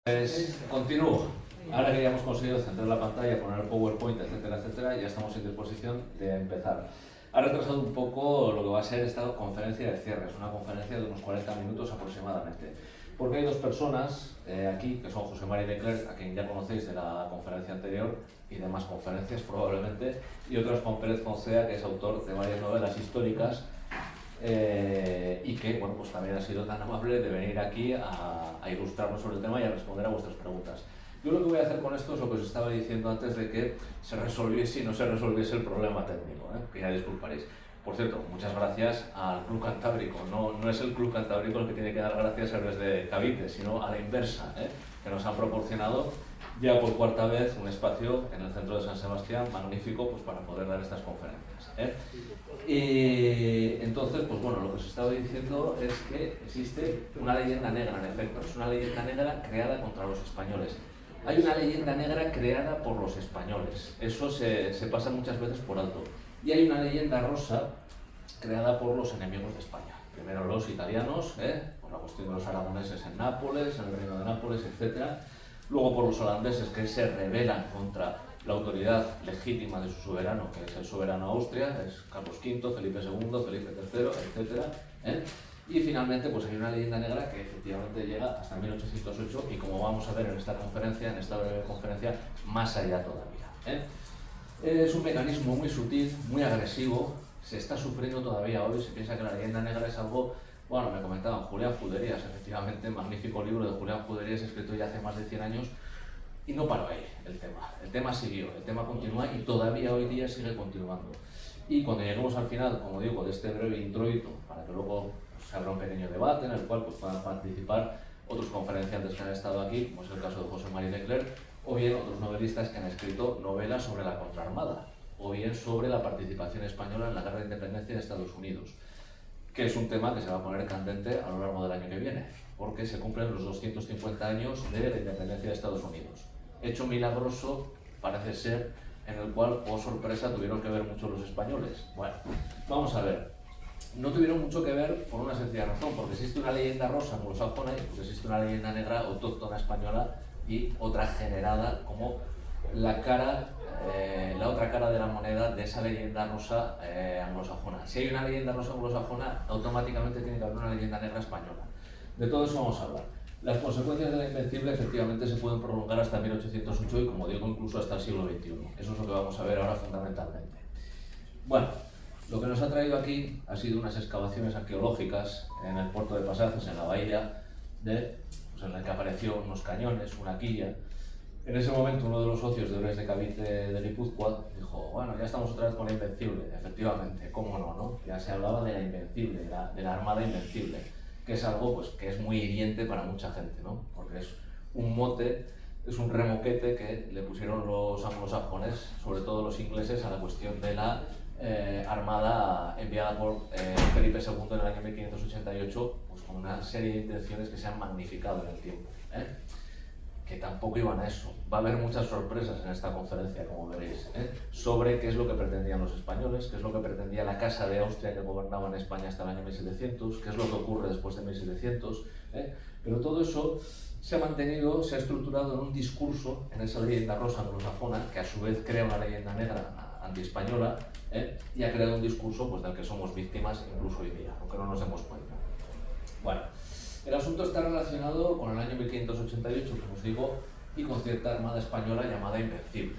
Pues continúo. Ahora que ya hemos conseguido centrar la pantalla, poner el PowerPoint, etcétera, etcétera, ya estamos en disposición de empezar. Ha retrasado un poco lo que va a ser esta conferencia de cierre. Es una conferencia de unos 40 minutos aproximadamente. Porque hay dos personas aquí, que son José Mari Leclerc, a quien ya conocéis de la conferencia anterior y demás conferencias probablemente, y otro es Juan Pérez Foncea, que es autor de varias novelas históricas y que bueno, pues también ha sido tan amable de venir aquí a ilustrarnos sobre el tema y a responder a vuestras preguntas. Yo lo que voy a hacer con esto es lo que os estaba diciendo antes de que se resolviese y no se resolviese el problema técnico, que ya disculparéis. Por cierto, muchas gracias al Club Cantábrico. No es el Club Cantábrico el que tiene que dar gracias a Héroes de Cavite, sino a la inversa, que nos han proporcionado ya por cuarta vez un espacio en el centro de San Sebastián magnífico, pues, para poder dar estas conferencias. Y entonces, pues bueno, lo que os estaba diciendo es que existe una leyenda negra, en efecto. Es una leyenda negra creada contra los españoles. Hay una leyenda negra creada por los españoles. Eso se pasa muchas veces por alto. Y hay una leyenda rosa creada por los enemigos de España. Primero los italianos, por la cuestión de los aragoneses en Nápoles, en el reino de Nápoles, etc. Luego por los holandeses, que se rebelan contra la autoridad legítima de su soberano, que es el soberano Austria, es Carlos V, Felipe II, Felipe III, etc. Y finalmente pues hay una leyenda negra que efectivamente llega hasta 1808 y, como vamos a ver en esta conferencia, en esta breve conferencia, más allá todavía. Es un mecanismo muy sutil, muy agresivo, se está sufriendo todavía hoy. Se piensa que la leyenda negra es algo, bueno, me comentaban Julián Juderías, efectivamente, magnífico libro de Julián Juderías, escrito ya hace más de 100 años, y no paró ahí el tema siguió, el tema continúa y todavía hoy día sigue continuando. Y cuando lleguemos al final, como digo, de este breve introito, para que luego se abra un pequeño debate en el cual pues, puedan participar otros conferenciantes que han estado aquí, como es el caso de José Mari Leclerc, o bien otros novelistas que han escrito novelas sobre la contraarmada, o bien sobre la participación española en la guerra de independencia de Estados Unidos, que es un tema que se va a poner candente a lo largo del año que viene, porque se cumplen los 250 años de la independencia de Estados Unidos. Hecho milagroso, parece ser, en el cual, oh sorpresa, tuvieron que ver mucho los españoles. Bueno, vamos a ver. No tuvieron mucho que ver por una sencilla razón, porque existe una leyenda rosa anglosajona y porque existe una leyenda negra autóctona española y otra generada como la otra cara de la moneda de esa leyenda rosa anglosajona. Si hay una leyenda rosa anglosajona, automáticamente tiene que haber una leyenda negra española. De todo eso vamos a hablar. Las consecuencias de la Invencible efectivamente se pueden prolongar hasta 1808 y, como digo, incluso hasta el siglo XXI. Eso es lo que vamos a ver ahora fundamentalmente. Bueno, lo que nos ha traído aquí ha sido unas excavaciones arqueológicas en el puerto de Pasajes, en la bahía, en la que apareció unos cañones, una quilla. En ese momento uno de los socios de Héroes de Cavite de Guipúzcoa dijo, bueno, ya estamos otra vez con la Invencible. Efectivamente, cómo no, Ya se hablaba de la Invencible, de la Armada Invencible, que es algo pues, que es muy hiriente para mucha gente, porque es un mote, es un remoquete que le pusieron los anglosajones, sobre todo los ingleses, a la cuestión de la armada enviada por Felipe II en el año 1588, pues, con una serie de intenciones que se han magnificado en el tiempo, que tampoco iban a eso. Va a haber muchas sorpresas en esta conferencia, como veréis, sobre qué es lo que pretendían los españoles, qué es lo que pretendía la Casa de Austria que gobernaba en España hasta el año 1700, qué es lo que ocurre después de 1700, pero todo eso se ha mantenido, se ha estructurado en un discurso, en esa leyenda rosa anglosajona, que a su vez crea una leyenda negra antiespañola, y ha creado un discurso pues, del que somos víctimas incluso hoy día, aunque no nos demos cuenta. Bueno, el asunto está relacionado con el año 1588, como os digo, y con cierta armada española llamada Invencible.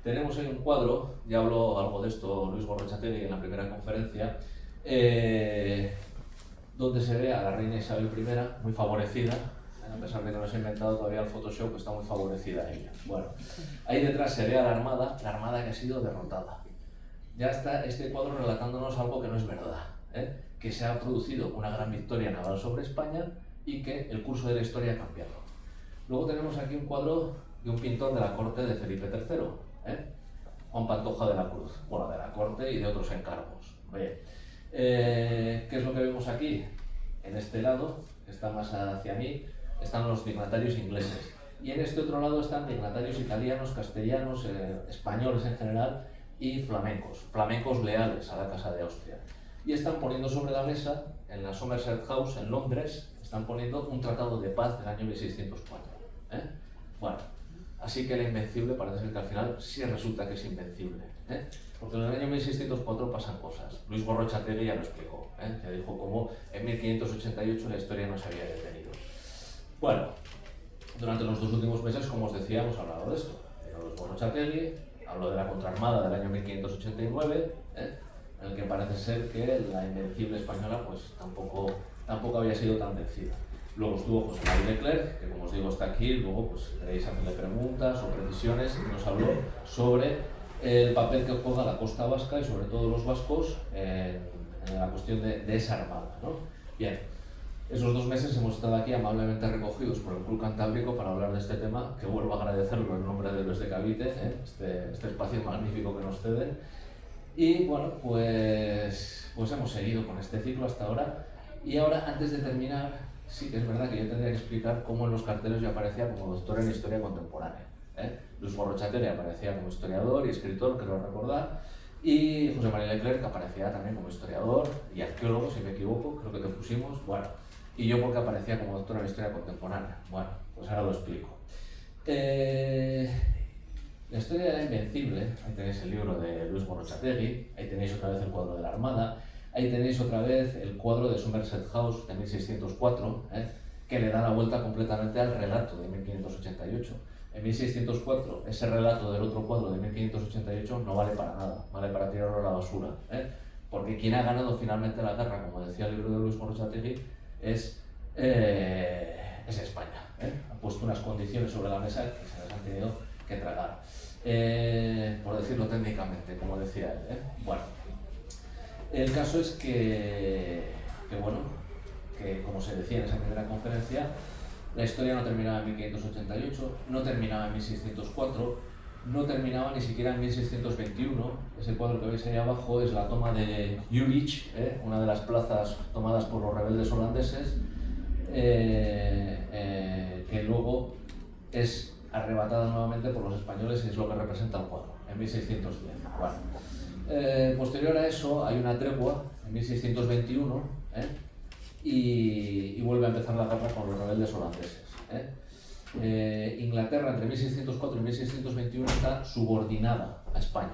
Tenemos ahí un cuadro, ya habló algo de esto Luis Gorrochategui en la primera conferencia, donde se ve a la reina Isabel I muy favorecida, a pesar de que no se ha inventado todavía el Photoshop, está muy favorecida ella. Bueno, ahí detrás se ve a la armada que ha sido derrotada. Ya está este cuadro relatándonos algo que no es verdad, que se ha producido una gran victoria naval sobre España y que el curso de la historia ha cambiado. Luego tenemos aquí un cuadro de un pintor de la corte de Felipe III, Juan Pantoja de la Cruz, bueno, de la corte y de otros encargos. Bien. ¿Qué es lo que vemos aquí? En este lado, que está más hacia mí, están los dignatarios ingleses. Y en este otro lado están dignatarios italianos, castellanos, españoles en general y flamencos leales a la Casa de Austria. Y están poniendo sobre la mesa, en la Somerset House, en Londres, están poniendo un tratado de paz del año 1604. ¿eh? Bueno, así que la invencible parece ser que al final sí resulta que es invencible, ¿eh? Porque en el año 1604 pasan cosas. Luis Gorrochategui ya lo explicó, ¿eh? Ya dijo cómo en 1588 la historia no se había detenido. Bueno, durante los 2 últimos meses, como os decía, hemos hablado de esto. Luis Gorrochategui habló de la contraarmada del año 1589, ¿eh? En el que parece ser que la invencible española pues tampoco había sido tan vencida. Luego estuvo José María Leclerc, que como os digo está aquí, luego pues queréis hacerle preguntas o precisiones, y nos habló sobre el papel que juega la costa vasca y sobre todo los vascos en la cuestión de esa armada, ¿no? Bien, esos 2 meses hemos estado aquí amablemente recogidos por el Club Cantábrico para hablar de este tema, que vuelvo a agradecerlo en nombre de Héroes de Cavite, ¿eh? este espacio magnífico que nos ceden. Y bueno, pues hemos seguido con este ciclo hasta ahora. Y ahora, antes de terminar, sí que es verdad que yo tendría que explicar cómo en los carteles yo aparecía como doctor en Historia Contemporánea, ¿eh? Luis Gorrochategui aparecía como historiador y escritor, creo recordar, y José María Leclerc aparecía también como historiador y arqueólogo, si me equivoco, creo que te pusimos, bueno, y yo porque aparecía como doctor en Historia Contemporánea. Bueno, pues ahora lo explico. La historia de la invencible, ahí tenéis el libro de Luis Gorrochategui, ahí tenéis otra vez el cuadro de la Armada, ahí tenéis otra vez el cuadro de Somerset House de 1604, que le da la vuelta completamente al relato de 1588. En 1604, ese relato del otro cuadro de 1588 no vale para nada, vale para tirarlo a la basura, porque quien ha ganado finalmente la guerra, como decía el libro de Luis Gorrochategui, es España. Ha puesto unas condiciones sobre la mesa que se les han tenido que tragar, por decirlo técnicamente, como decía él. Bueno, el caso es que como se decía en esa primera conferencia, la historia no terminaba en 1588, no terminaba en 1604, no terminaba ni siquiera en 1621. Ese cuadro que veis ahí abajo es la toma de Jülich, una de las plazas tomadas por los rebeldes holandeses, que luego es arrebatada nuevamente por los españoles y es lo que representa el cuadro, en 1610. Bueno, posterior a eso hay una tregua en 1621, y vuelve a empezar la guerra con los rebeldes holandeses. Inglaterra entre 1604 y 1621 está subordinada a España,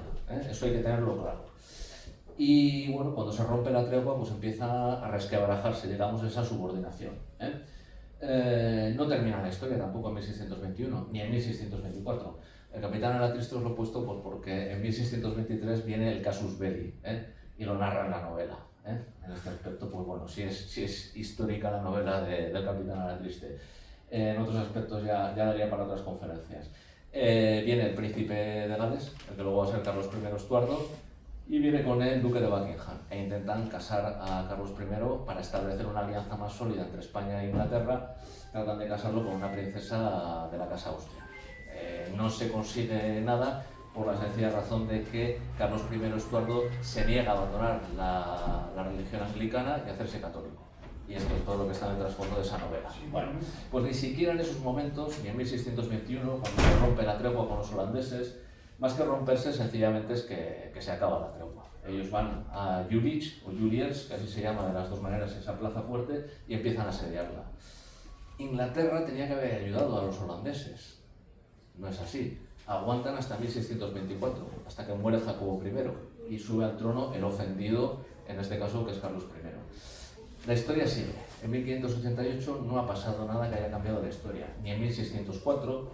eso hay que tenerlo claro. Y bueno, cuando se rompe la tregua pues empieza a resquebrajarse, llegamos a esa subordinación. No termina la historia tampoco en 1621 ni en 1624. El capitán Alatriste os lo he puesto porque en 1623 viene el casus belli, y lo narra en la novela. En este aspecto, pues bueno, sí es histórica la novela del capitán Alatriste. En otros aspectos ya daría para otras conferencias. Viene el príncipe de Gales, el que luego va a ser Carlos I Estuardo, y viene con el duque de Buckingham, e intentan casar a Carlos I para establecer una alianza más sólida entre España e Inglaterra. Tratan de casarlo con una princesa de la casa Austria. No se consigue nada por la sencilla razón de que Carlos I Estuardo se niega a abandonar la religión anglicana y a hacerse católico. Y esto es todo lo que está en el trasfondo de esa novela. Bueno, pues ni siquiera en esos momentos, ni en 1621, cuando se rompe la tregua con los holandeses, más que romperse, sencillamente es que se acaba la tregua. Ellos van a Jülich, o Juliers, que así se llama de las dos maneras esa plaza fuerte, y empiezan a asediarla. Inglaterra tenía que haber ayudado a los holandeses. No es así. Aguantan hasta 1624, hasta que muere Jacobo I, y sube al trono el ofendido, en este caso, que es Carlos I. La historia sigue. En 1588 no ha pasado nada que haya cambiado la historia, ni en 1604,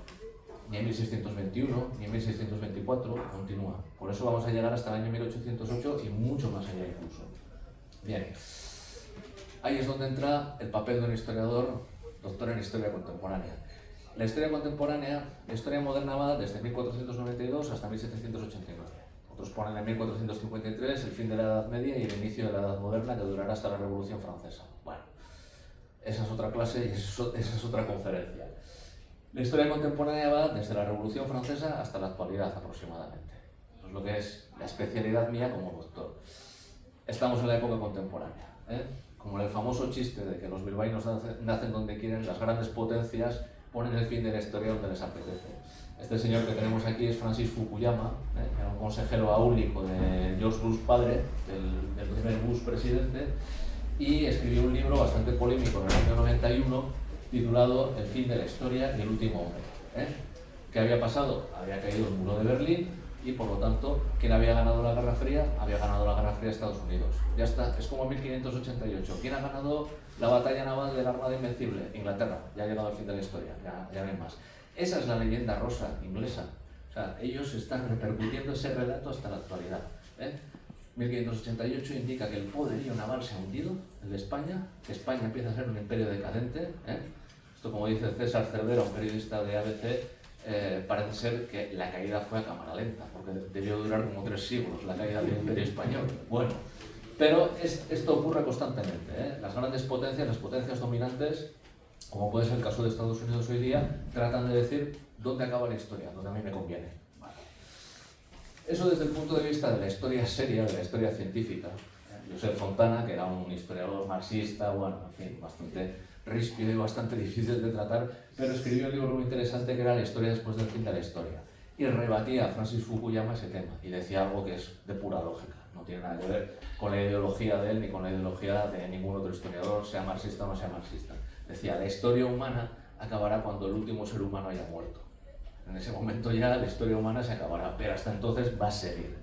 ni en 1621, ni en 1624, continúa. Por eso vamos a llegar hasta el año 1808 y mucho más allá incluso. Bien, ahí es donde entra el papel de un historiador, doctor en Historia Contemporánea. La historia contemporánea, la historia moderna va desde 1492 hasta 1789. Otros ponen en 1453 el fin de la Edad Media y el inicio de la Edad Moderna, que durará hasta la Revolución Francesa. Bueno, esa es otra clase y esa es otra conferencia. La historia contemporánea va desde la Revolución Francesa hasta la actualidad aproximadamente. Eso es lo que es la especialidad mía como doctor. Estamos en la época contemporánea. Como el famoso chiste de que los bilbaínos nacen donde quieren, las grandes potencias ponen el fin de la historia donde les apetece. Este señor que tenemos aquí es Francis Fukuyama, era un consejero áulico de George Bush padre, del primer Bush presidente, y escribió un libro bastante polémico en el año 91 titulado El fin de la historia y el último hombre. ¿Qué había pasado? Había caído el muro de Berlín y, por lo tanto, ¿quién había ganado la Guerra Fría? Había ganado la Guerra Fría Estados Unidos. Ya está, es como 1588. ¿Quién ha ganado la batalla naval de la Armada Invencible? Inglaterra. Ya ha llegado al fin de la historia, ya no hay más. Esa es la leyenda rosa inglesa. O sea, ellos están repercutiendo ese relato hasta la actualidad. 1588 indica que el poderío naval se ha hundido, el de España, que España empieza a ser un imperio decadente. Esto, como dice César Cervera, un periodista de ABC, parece ser que la caída fue a cámara lenta, porque debió durar como 3 siglos la caída del imperio español. Bueno, pero esto ocurre constantemente. Las grandes potencias, las potencias dominantes, como puede ser el caso de Estados Unidos hoy día, tratan de decir dónde acaba la historia, dónde a mí me conviene. Eso desde el punto de vista de la historia seria, de la historia científica. Josep Fontana, que era un historiador marxista, bueno, en fin, bastante ríspido y bastante difícil de tratar, pero escribió un libro muy interesante que era La historia después del fin de la historia. Y rebatía a Francis Fukuyama ese tema y decía algo que es de pura lógica. No tiene nada que ver con la ideología de él ni con la ideología de ningún otro historiador, sea marxista o no sea marxista. Decía, la historia humana acabará cuando el último ser humano haya muerto. En ese momento ya la historia humana se acabará, pero hasta entonces va a seguir.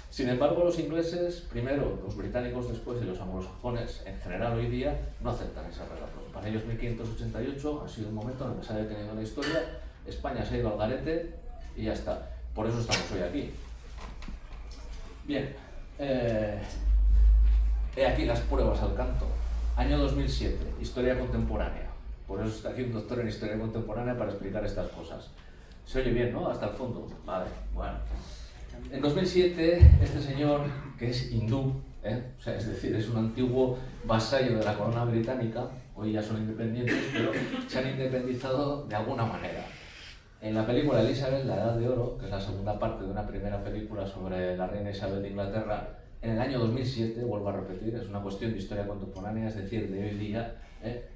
Sin embargo, los ingleses, primero, los británicos después y los anglosajones en general hoy día no aceptan ese relato. Para ellos 1588 ha sido un momento en el que se ha detenido la historia, España se ha ido al garete y ya está. Por eso estamos hoy aquí. Bien, he aquí las pruebas al canto. Año 2007, historia contemporánea. Por eso está aquí un doctor en historia contemporánea para explicar estas cosas. Se oye bien, ¿no? Hasta el fondo. Vale, bueno. En 2007, este señor, que es hindú, o sea, es decir, es un antiguo vasallo de la corona británica, hoy ya son independientes, pero se han independizado de alguna manera. En la película Elizabeth, la Edad de Oro, que es la segunda parte de una primera película sobre la reina Isabel de Inglaterra, en el año 2007, vuelvo a repetir, es una cuestión de historia contemporánea, es decir, de hoy día,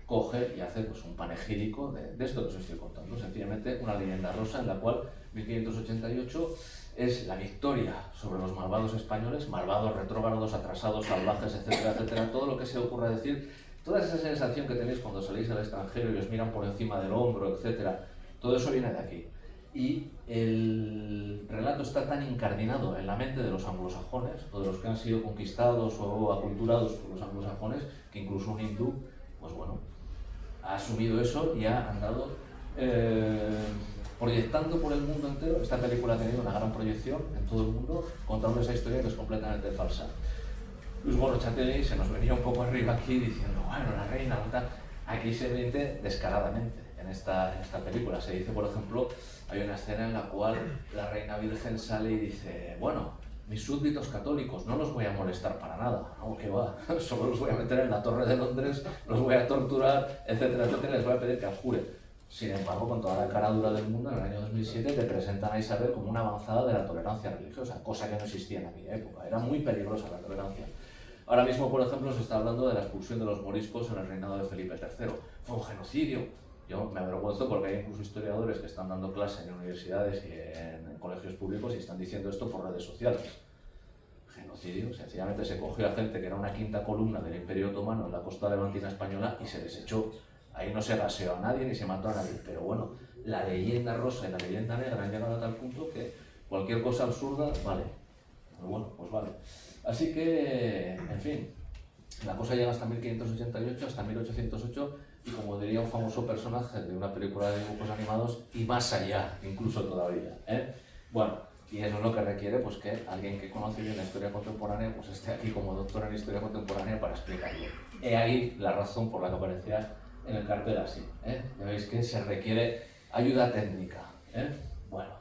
coge y hace pues, un panegírico de esto que os estoy contando, sencillamente una leyenda rosa en la cual 1588 es la victoria sobre los malvados españoles, malvados, retrógrados, atrasados, salvajes, etcétera, etcétera, todo lo que se ocurra decir, toda esa sensación que tenéis cuando salís al extranjero y os miran por encima del hombro, etcétera, todo eso viene de aquí. Y el relato está tan incardinado en la mente de los anglosajones, o de los que han sido conquistados o aculturados por los anglosajones, que incluso un hindú, pues bueno, ha asumido eso y ha andado proyectando por el mundo entero. Esta película ha tenido una gran proyección en todo el mundo, contando esa historia que es completamente falsa. Luis Gorrochategui se nos venía un poco arriba aquí diciendo, bueno, la reina, tal. Aquí se miente descaradamente en esta película. Se dice, por ejemplo, hay una escena en la cual la reina virgen sale y dice, bueno, mis súbditos católicos, no los voy a molestar para nada, no, que va, solo los voy a meter en la Torre de Londres, los voy a torturar, etcétera, etcétera, les voy a pedir que abjuren. Sin embargo, con toda la cara dura del mundo, en el año 2007 te presentan a Isabel como una avanzada de la tolerancia religiosa, cosa que no existía en aquella época, era muy peligrosa la tolerancia. Ahora mismo, por ejemplo, se está hablando de la expulsión de los moriscos en el reinado de Felipe III. Fue un genocidio. Yo me avergüenzo porque hay incluso historiadores que están dando clase en universidades y en colegios públicos y están diciendo esto por redes sociales. Genocidio, sencillamente se cogió a gente que era una quinta columna del Imperio Otomano en la costa levantina española y se desechó. Ahí no se gaseó a nadie ni se mató a nadie, pero bueno, la leyenda rosa y la leyenda negra han llegado a tal punto que cualquier cosa absurda vale. Pero bueno, pues vale. Así que, en fin, la cosa llega hasta 1588, hasta 1808, y como diría un famoso personaje de una película de dibujos animados, y más allá, incluso todavía. Bueno, y eso es lo que requiere pues, que alguien que conoce bien la historia contemporánea pues, esté aquí como doctor en historia contemporánea para explicarlo. He ahí la razón por la que aparecía en el cartel así. Ya veis que se requiere ayuda técnica. Bueno.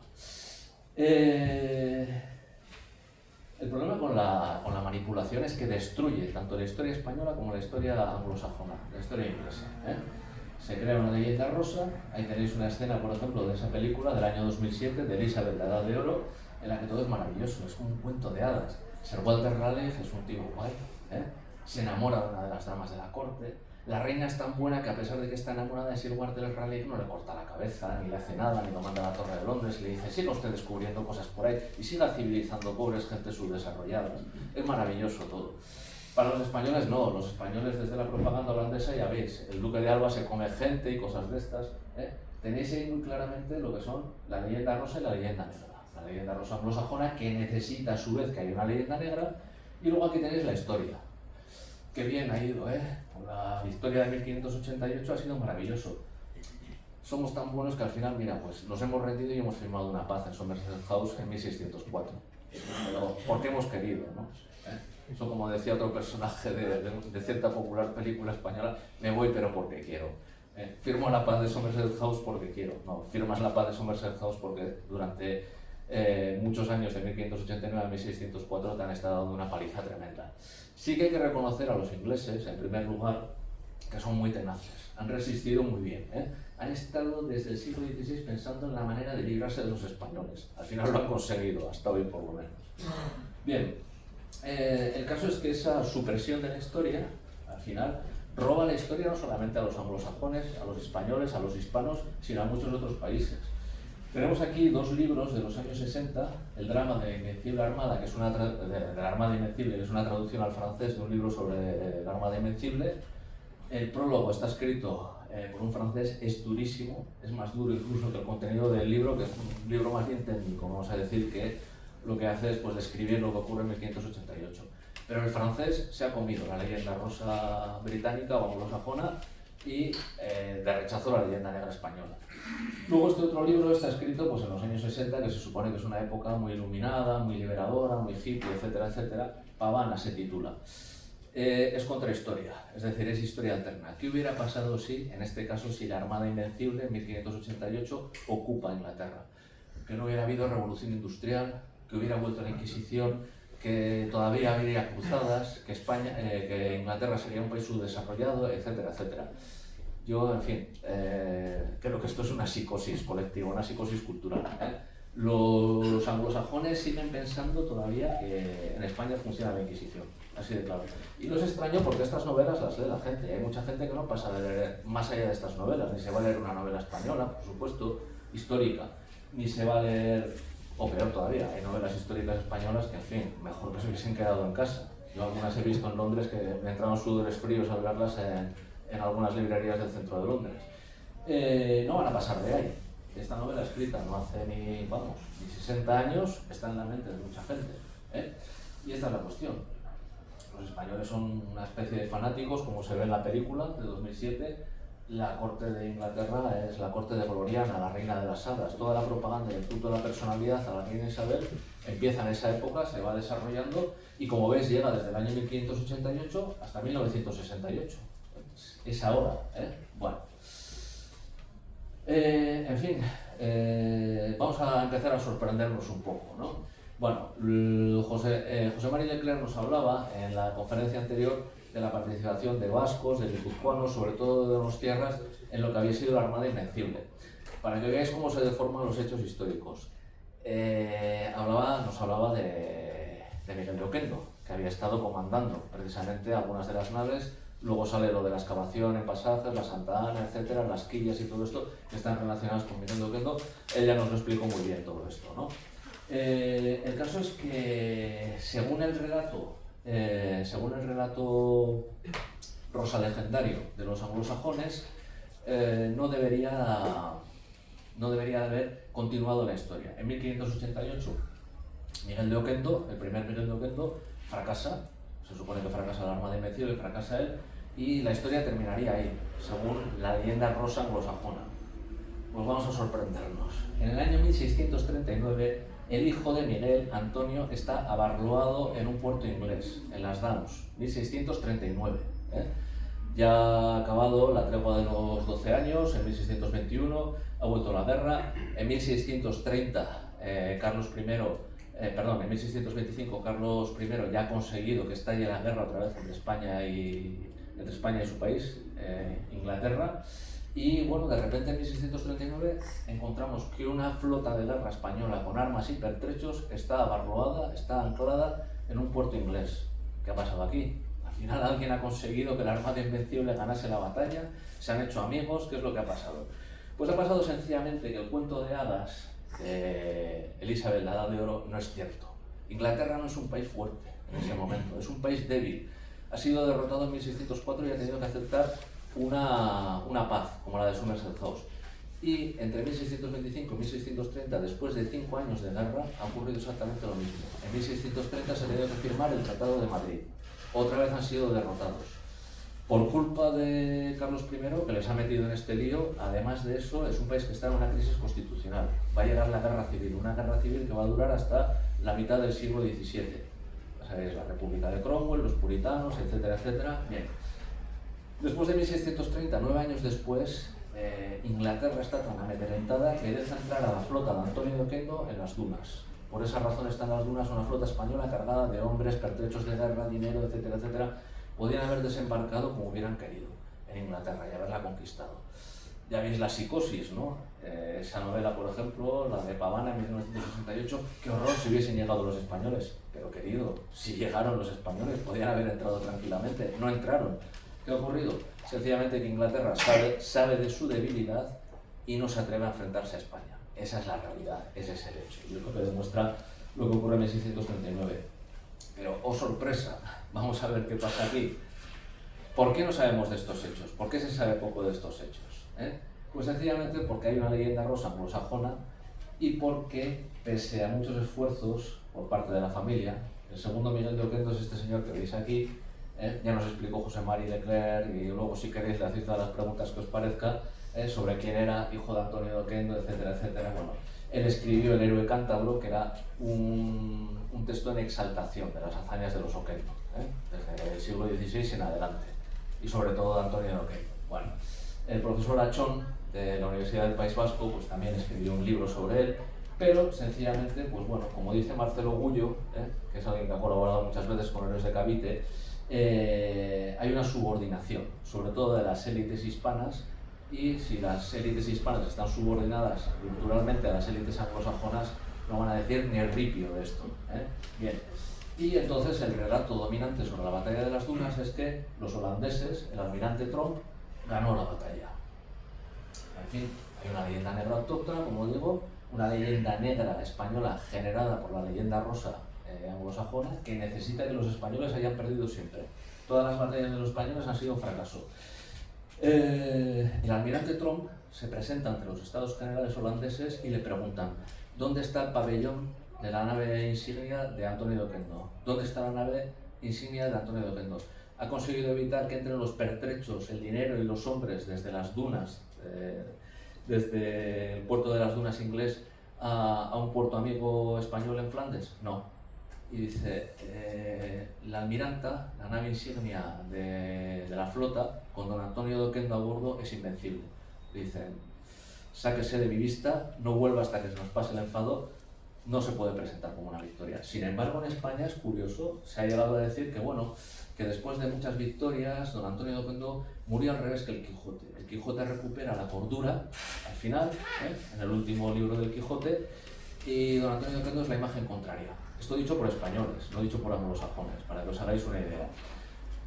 El problema con la manipulación es que destruye tanto la historia española como la historia anglosajona, la historia inglesa. Se crea una leyenda rosa, ahí tenéis una escena, por ejemplo, de esa película del año 2007, de Elizabeth, la Edad de Oro, en la que todo es maravilloso, es como un cuento de hadas. Sir Walter Raleigh es un tío guay, se enamora de una de las damas de la corte. La reina es tan buena que a pesar de que está enamorada de Sir Walter Raleigh no le corta la cabeza, ni le hace nada, ni lo manda a la Torre de Londres, le dice, siga usted descubriendo cosas por ahí y siga civilizando pobres gentes subdesarrolladas. Es maravilloso todo. Para los españoles no, los españoles desde la propaganda holandesa ya veis, el duque de Alba se come gente y cosas de estas. Tenéis ahí muy claramente lo que son la leyenda rosa y la leyenda negra. La leyenda rosa anglosajona que necesita a su vez que haya una leyenda negra, y luego aquí tenéis la historia. Qué bien ha ido, la victoria de 1588 ha sido maravilloso. Somos tan buenos que al final, mira, pues nos hemos rendido y hemos firmado una paz en Somerset House en 1604. Pero porque hemos querido, ¿no? Eso, como decía otro personaje de cierta popular película española, me voy pero porque quiero. Firmo la paz de Somerset House porque quiero. No, firmas la paz de Somerset House porque durante muchos años, de 1589 a 1604, te han estado dando una paliza tremenda. Sí que hay que reconocer a los ingleses, en primer lugar, que son muy tenaces. Han resistido muy bien. Han estado desde el siglo XVI pensando en la manera de librarse de los españoles. Al final lo han conseguido, hasta hoy por lo menos. Bien, el caso es que esa supresión de la historia, al final, roba la historia no solamente a los anglosajones, a los españoles, a los hispanos, sino a muchos otros países. Tenemos aquí dos libros de los años 60, el drama de Invencible Armada, que es de la Armada Invencible, que es una traducción al francés de un libro sobre la Armada Invencible. El prólogo está escrito por un francés, es durísimo, es más duro incluso que el contenido del libro, que es un libro más bien técnico, vamos a decir, que lo que hace es pues, describir lo que ocurre en 1588. Pero el francés se ha comido la leyenda rosa británica o anglosajona y de rechazo a la leyenda negra española. Luego este otro libro está escrito pues, en los años 60, que se supone que es una época muy iluminada, muy liberadora, muy hippie, etcétera, etcétera. Pavana se titula. Es contrahistoria, es decir, es historia alterna. ¿Qué hubiera pasado si, en este caso, si la Armada Invencible en 1588 ocupa Inglaterra? Que no hubiera habido revolución industrial, que hubiera vuelto la Inquisición, que todavía habría cruzadas, que que Inglaterra sería un país subdesarrollado, etcétera, etcétera. Yo, en fin, creo que esto es una psicosis colectiva, una psicosis cultural. Los anglosajones siguen pensando todavía que en España funciona la Inquisición, así de claro. Y no es extraño porque estas novelas las lee la gente. Hay mucha gente que no pasa de leer más allá de estas novelas, ni se va a leer una novela española, por supuesto, histórica, ni se va a leer, o peor todavía, hay novelas históricas españolas que, en fin, mejor que se hubiesen quedado en casa. Yo algunas he visto en Londres que me entraron sudores fríos al verlas en algunas librerías del centro de Londres. No van a pasar de ahí. Esta novela escrita no hace ni 60 años, está en la mente de mucha gente. Y esta es la cuestión. Los españoles son una especie de fanáticos, como se ve en la película de 2007. La corte de Inglaterra es la corte de Gloriana, la reina de las hadas. Toda la propaganda y el culto de la personalidad a la reina Isabel empieza en esa época, se va desarrollando y, como ves, llega desde el año 1588 hasta 1968. Es ahora, Bueno. En fin, vamos a empezar a sorprendernos un poco, ¿no? Bueno, José María Leclerc nos hablaba en la conferencia anterior de la participación de vascos, de guipuzcoanos, sobre todo de Donostiarras, en lo que había sido la Armada Invencible. Para que veáis cómo se deforman los hechos históricos. Nos hablaba de Miguel de Oquendo, que había estado comandando precisamente algunas de las naves. Luego sale lo de la excavación en pasajes, la Santa Ana, etcétera, las quillas y todo esto que están relacionadas con Miguel de Oquendo. Él ya nos lo explicó muy bien todo esto, ¿no? El caso es que, según el relato rosa legendario de los anglosajones, no debería haber continuado la historia. En 1588, Miguel de Oquendo, el primer Miguel de Oquendo, fracasa. Se supone que fracasa la Armada Invencible, fracasa él, y la historia terminaría ahí, según la leyenda rosa anglosajona. Pues vamos a sorprendernos. En el año 1639, el hijo de Miguel, Antonio, está abarloado en un puerto inglés, en las Downs, 1639. Ya ha acabado la tregua de los 12 años, en 1621 ha vuelto la guerra, en 1630 en 1625 Carlos I ya ha conseguido que estalle la guerra otra vez entre España y su país, Inglaterra, y bueno, de repente en 1639 encontramos que una flota de guerra española con armas y pertrechos está abarroada, está anclada en un puerto inglés. ¿Qué ha pasado aquí? Al final alguien ha conseguido que la Armada Invencible ganase la batalla, se han hecho amigos. ¿Qué es lo que ha pasado? Pues ha pasado sencillamente que el cuento de hadas de Elizabeth, la Edad de Oro, no es cierto. Inglaterra no es un país fuerte en ese momento, es un país débil. ha sido derrotado en 1604 y ha tenido que aceptar una paz, como la de Somerset House. Y entre 1625 y 1630, después de 5 años de guerra, ha ocurrido exactamente lo mismo. En 1630 se ha tenido que firmar el Tratado de Madrid. Otra vez han sido derrotados. Por culpa de Carlos I, que les ha metido en este lío, además de eso, es un país que está en una crisis constitucional. Va a llegar la guerra civil, una guerra civil que va a durar hasta la mitad del siglo XVII. Sabéis, la República de Cromwell, los puritanos, etcétera, etcétera. Bien. Después de 1630, 9 años después, Inglaterra está tan amedrentada que deja entrar a la flota de Antonio de Oquendo en las dunas. Por esa razón está en las dunas una flota española cargada de hombres, pertrechos de guerra, dinero, etcétera, etcétera. Podían haber desembarcado como hubieran querido en Inglaterra y haberla conquistado. Ya veis la psicosis, ¿no? Esa novela, por ejemplo, la de Pavana en 1968, qué horror si hubiesen llegado los españoles. Pero querido, si llegaron los españoles, podían haber entrado tranquilamente, no entraron. ¿Qué ha ocurrido? Sencillamente que Inglaterra sabe de su debilidad y no se atreve a enfrentarse a España. Esa es la realidad, ese es el hecho. Y es lo que demuestra lo que ocurre en 1639. Pero, oh sorpresa, vamos a ver qué pasa aquí. ¿Por qué no sabemos de estos hechos? ¿Por qué se sabe poco de estos hechos? Pues sencillamente porque hay una leyenda rosa anglosajona y porque, pese a muchos esfuerzos por parte de la familia, el segundo Miguel de Oquendo es este señor que veis aquí. Ya nos explicó José María Leclerc y luego, si queréis, le hacéis todas las preguntas que os parezca sobre quién era, hijo de Antonio de Oquendo, etcétera, etcétera. Bueno, él escribió El héroe cántabro, que era un texto en exaltación de las hazañas de los Oquendo, desde el siglo XVI en adelante, y sobre todo de Antonio de Oquendo. Bueno, el profesor Achón, de la Universidad del País Vasco, pues también escribió un libro sobre él, pero sencillamente, pues bueno, como dice Marcelo Gullo, que es alguien que ha colaborado muchas veces con Héroes de Cavite, hay una subordinación, sobre todo de las élites hispanas, y si las élites hispanas están subordinadas culturalmente a las élites anglosajonas, no van a decir ni el ripio de esto. Bien. Y entonces el relato dominante sobre la batalla de las dunas es que los holandeses, el almirante Tromp, ganó la batalla. En fin, hay una leyenda negra autóctona, como digo, una leyenda negra española generada por la leyenda rosa anglosajona, que necesita que los españoles hayan perdido siempre. Todas las batallas de los españoles han sido un fracaso. El almirante Tromp se presenta ante los estados generales holandeses y le preguntan: ¿dónde está el pabellón de la nave insignia de Antonio de Oquendo? ¿Dónde está la nave insignia de Antonio de Oquendo? Ha conseguido evitar que entren los pertrechos, el dinero y los hombres desde las dunas, desde el puerto de las dunas inglés a un puerto amigo español en Flandes. No. Y dice, la almiranta, la nave insignia de la flota, con don Antonio de Oquendo a bordo, es invencible. Dicen, sáquese de mi vista, no vuelva hasta que se nos pase el enfado, no se puede presentar como una victoria. Sin embargo, en España es curioso, se ha llegado a decir que, bueno, que después de muchas victorias, don Antonio de Oquendo murió al revés que el Quijote. El Quijote recupera la cordura al final, en el último libro del Quijote, y don Antonio de Oquendo es la imagen contraria. Esto dicho por españoles, no dicho por anglosajones, para que os hagáis una idea.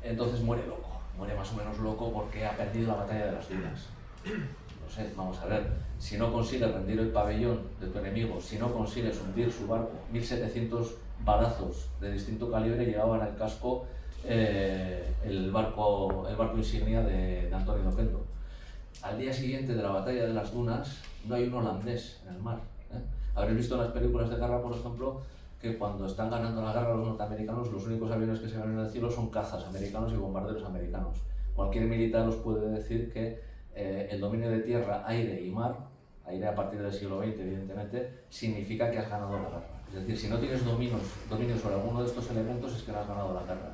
Entonces muere loco, muere más o menos loco porque ha perdido la batalla de las dunas. No sé, vamos a ver, si no consigues rendir el pabellón de tu enemigo, si no consigues hundir su barco, 1700 balazos de distinto calibre llevaban al casco el barco insignia de Antonio de Oquendo. Al día siguiente de la batalla de las dunas no hay un holandés en el mar. Habréis visto en las películas de guerra, por ejemplo, que cuando están ganando la guerra los norteamericanos, los únicos aviones que se ven en el cielo son cazas americanos y bombarderos americanos. Cualquier militar os puede decir que el dominio de tierra, aire y mar, aire a partir del siglo XX evidentemente, significa que has ganado la guerra. Es decir, si no tienes dominio sobre alguno de estos elementos es que no has ganado la guerra.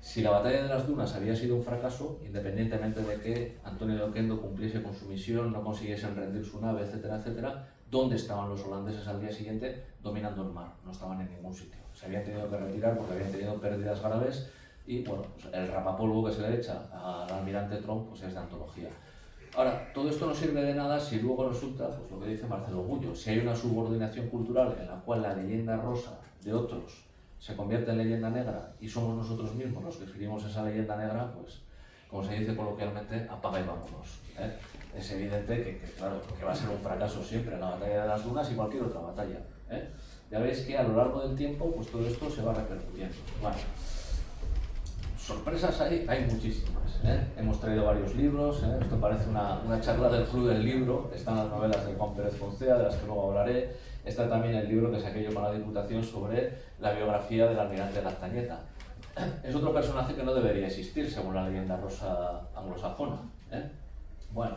Si la batalla de las dunas había sido un fracaso, independientemente de que Antonio de Oquendo cumpliese con su misión, no consiguiesen rendir su nave, etcétera, etcétera, ¿dónde estaban los holandeses al día siguiente? Dominando el mar, no estaban en ningún sitio. Se habían tenido que retirar porque habían tenido pérdidas graves y, bueno, pues el rapapolvo que se le echa al almirante Tromp pues es de antología. Ahora, todo esto no sirve de nada si luego resulta, pues lo que dice Marcelo Gullo, si hay una subordinación cultural en la cual la leyenda rosa de otros se convierte en leyenda negra y somos nosotros mismos los que escribimos esa leyenda negra, pues, como se dice coloquialmente, apaga y vámonos. Es evidente claro, que va a ser un fracaso siempre la batalla de las dunas y cualquier otra batalla. Ya veis que a lo largo del tiempo pues todo esto se va repercutiendo. Bueno, sorpresas hay muchísimas. Hemos traído varios libros. Esto parece una charla del Club del Libro. Están las novelas de Juan Pérez Foncea, de las que luego hablaré. Está también el libro que saqué yo con la Diputación sobre la biografía del almirante Gaztañeta. Es otro personaje que no debería existir, según la leyenda rosa anglosajona. Bueno,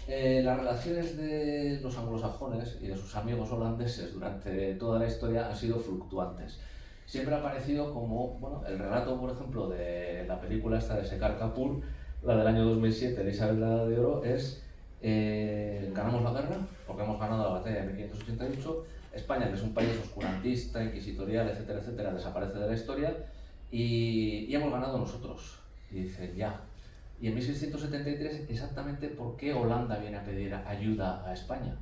las relaciones de los anglosajones y de sus amigos holandeses durante toda la historia han sido fluctuantes. Siempre ha aparecido como, bueno, el relato, por ejemplo, de la película esta de Sekar Kapoor, la del año 2007, Elizabeth la Edad de Oro, es ganamos la guerra, porque hemos ganado la batalla de 1588, España, que es un país oscurantista, inquisitorial, etcétera, etcétera, desaparece de la historia, y hemos ganado nosotros. Y dicen, ya. Y en 1673, exactamente por qué Holanda viene a pedir ayuda a España.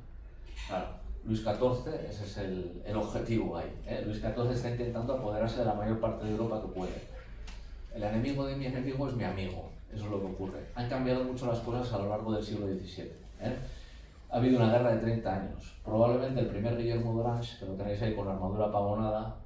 Claro, Luis XIV, ese es el objetivo ahí. Luis XIV está intentando apoderarse de la mayor parte de Europa que puede. El enemigo de mi enemigo es mi amigo. Eso es lo que ocurre. Han cambiado mucho las cosas a lo largo del siglo XVII. Ha habido una guerra de 30 años. Probablemente el primer Guillermo d'Orange, que lo tenéis ahí con la armadura pavonada,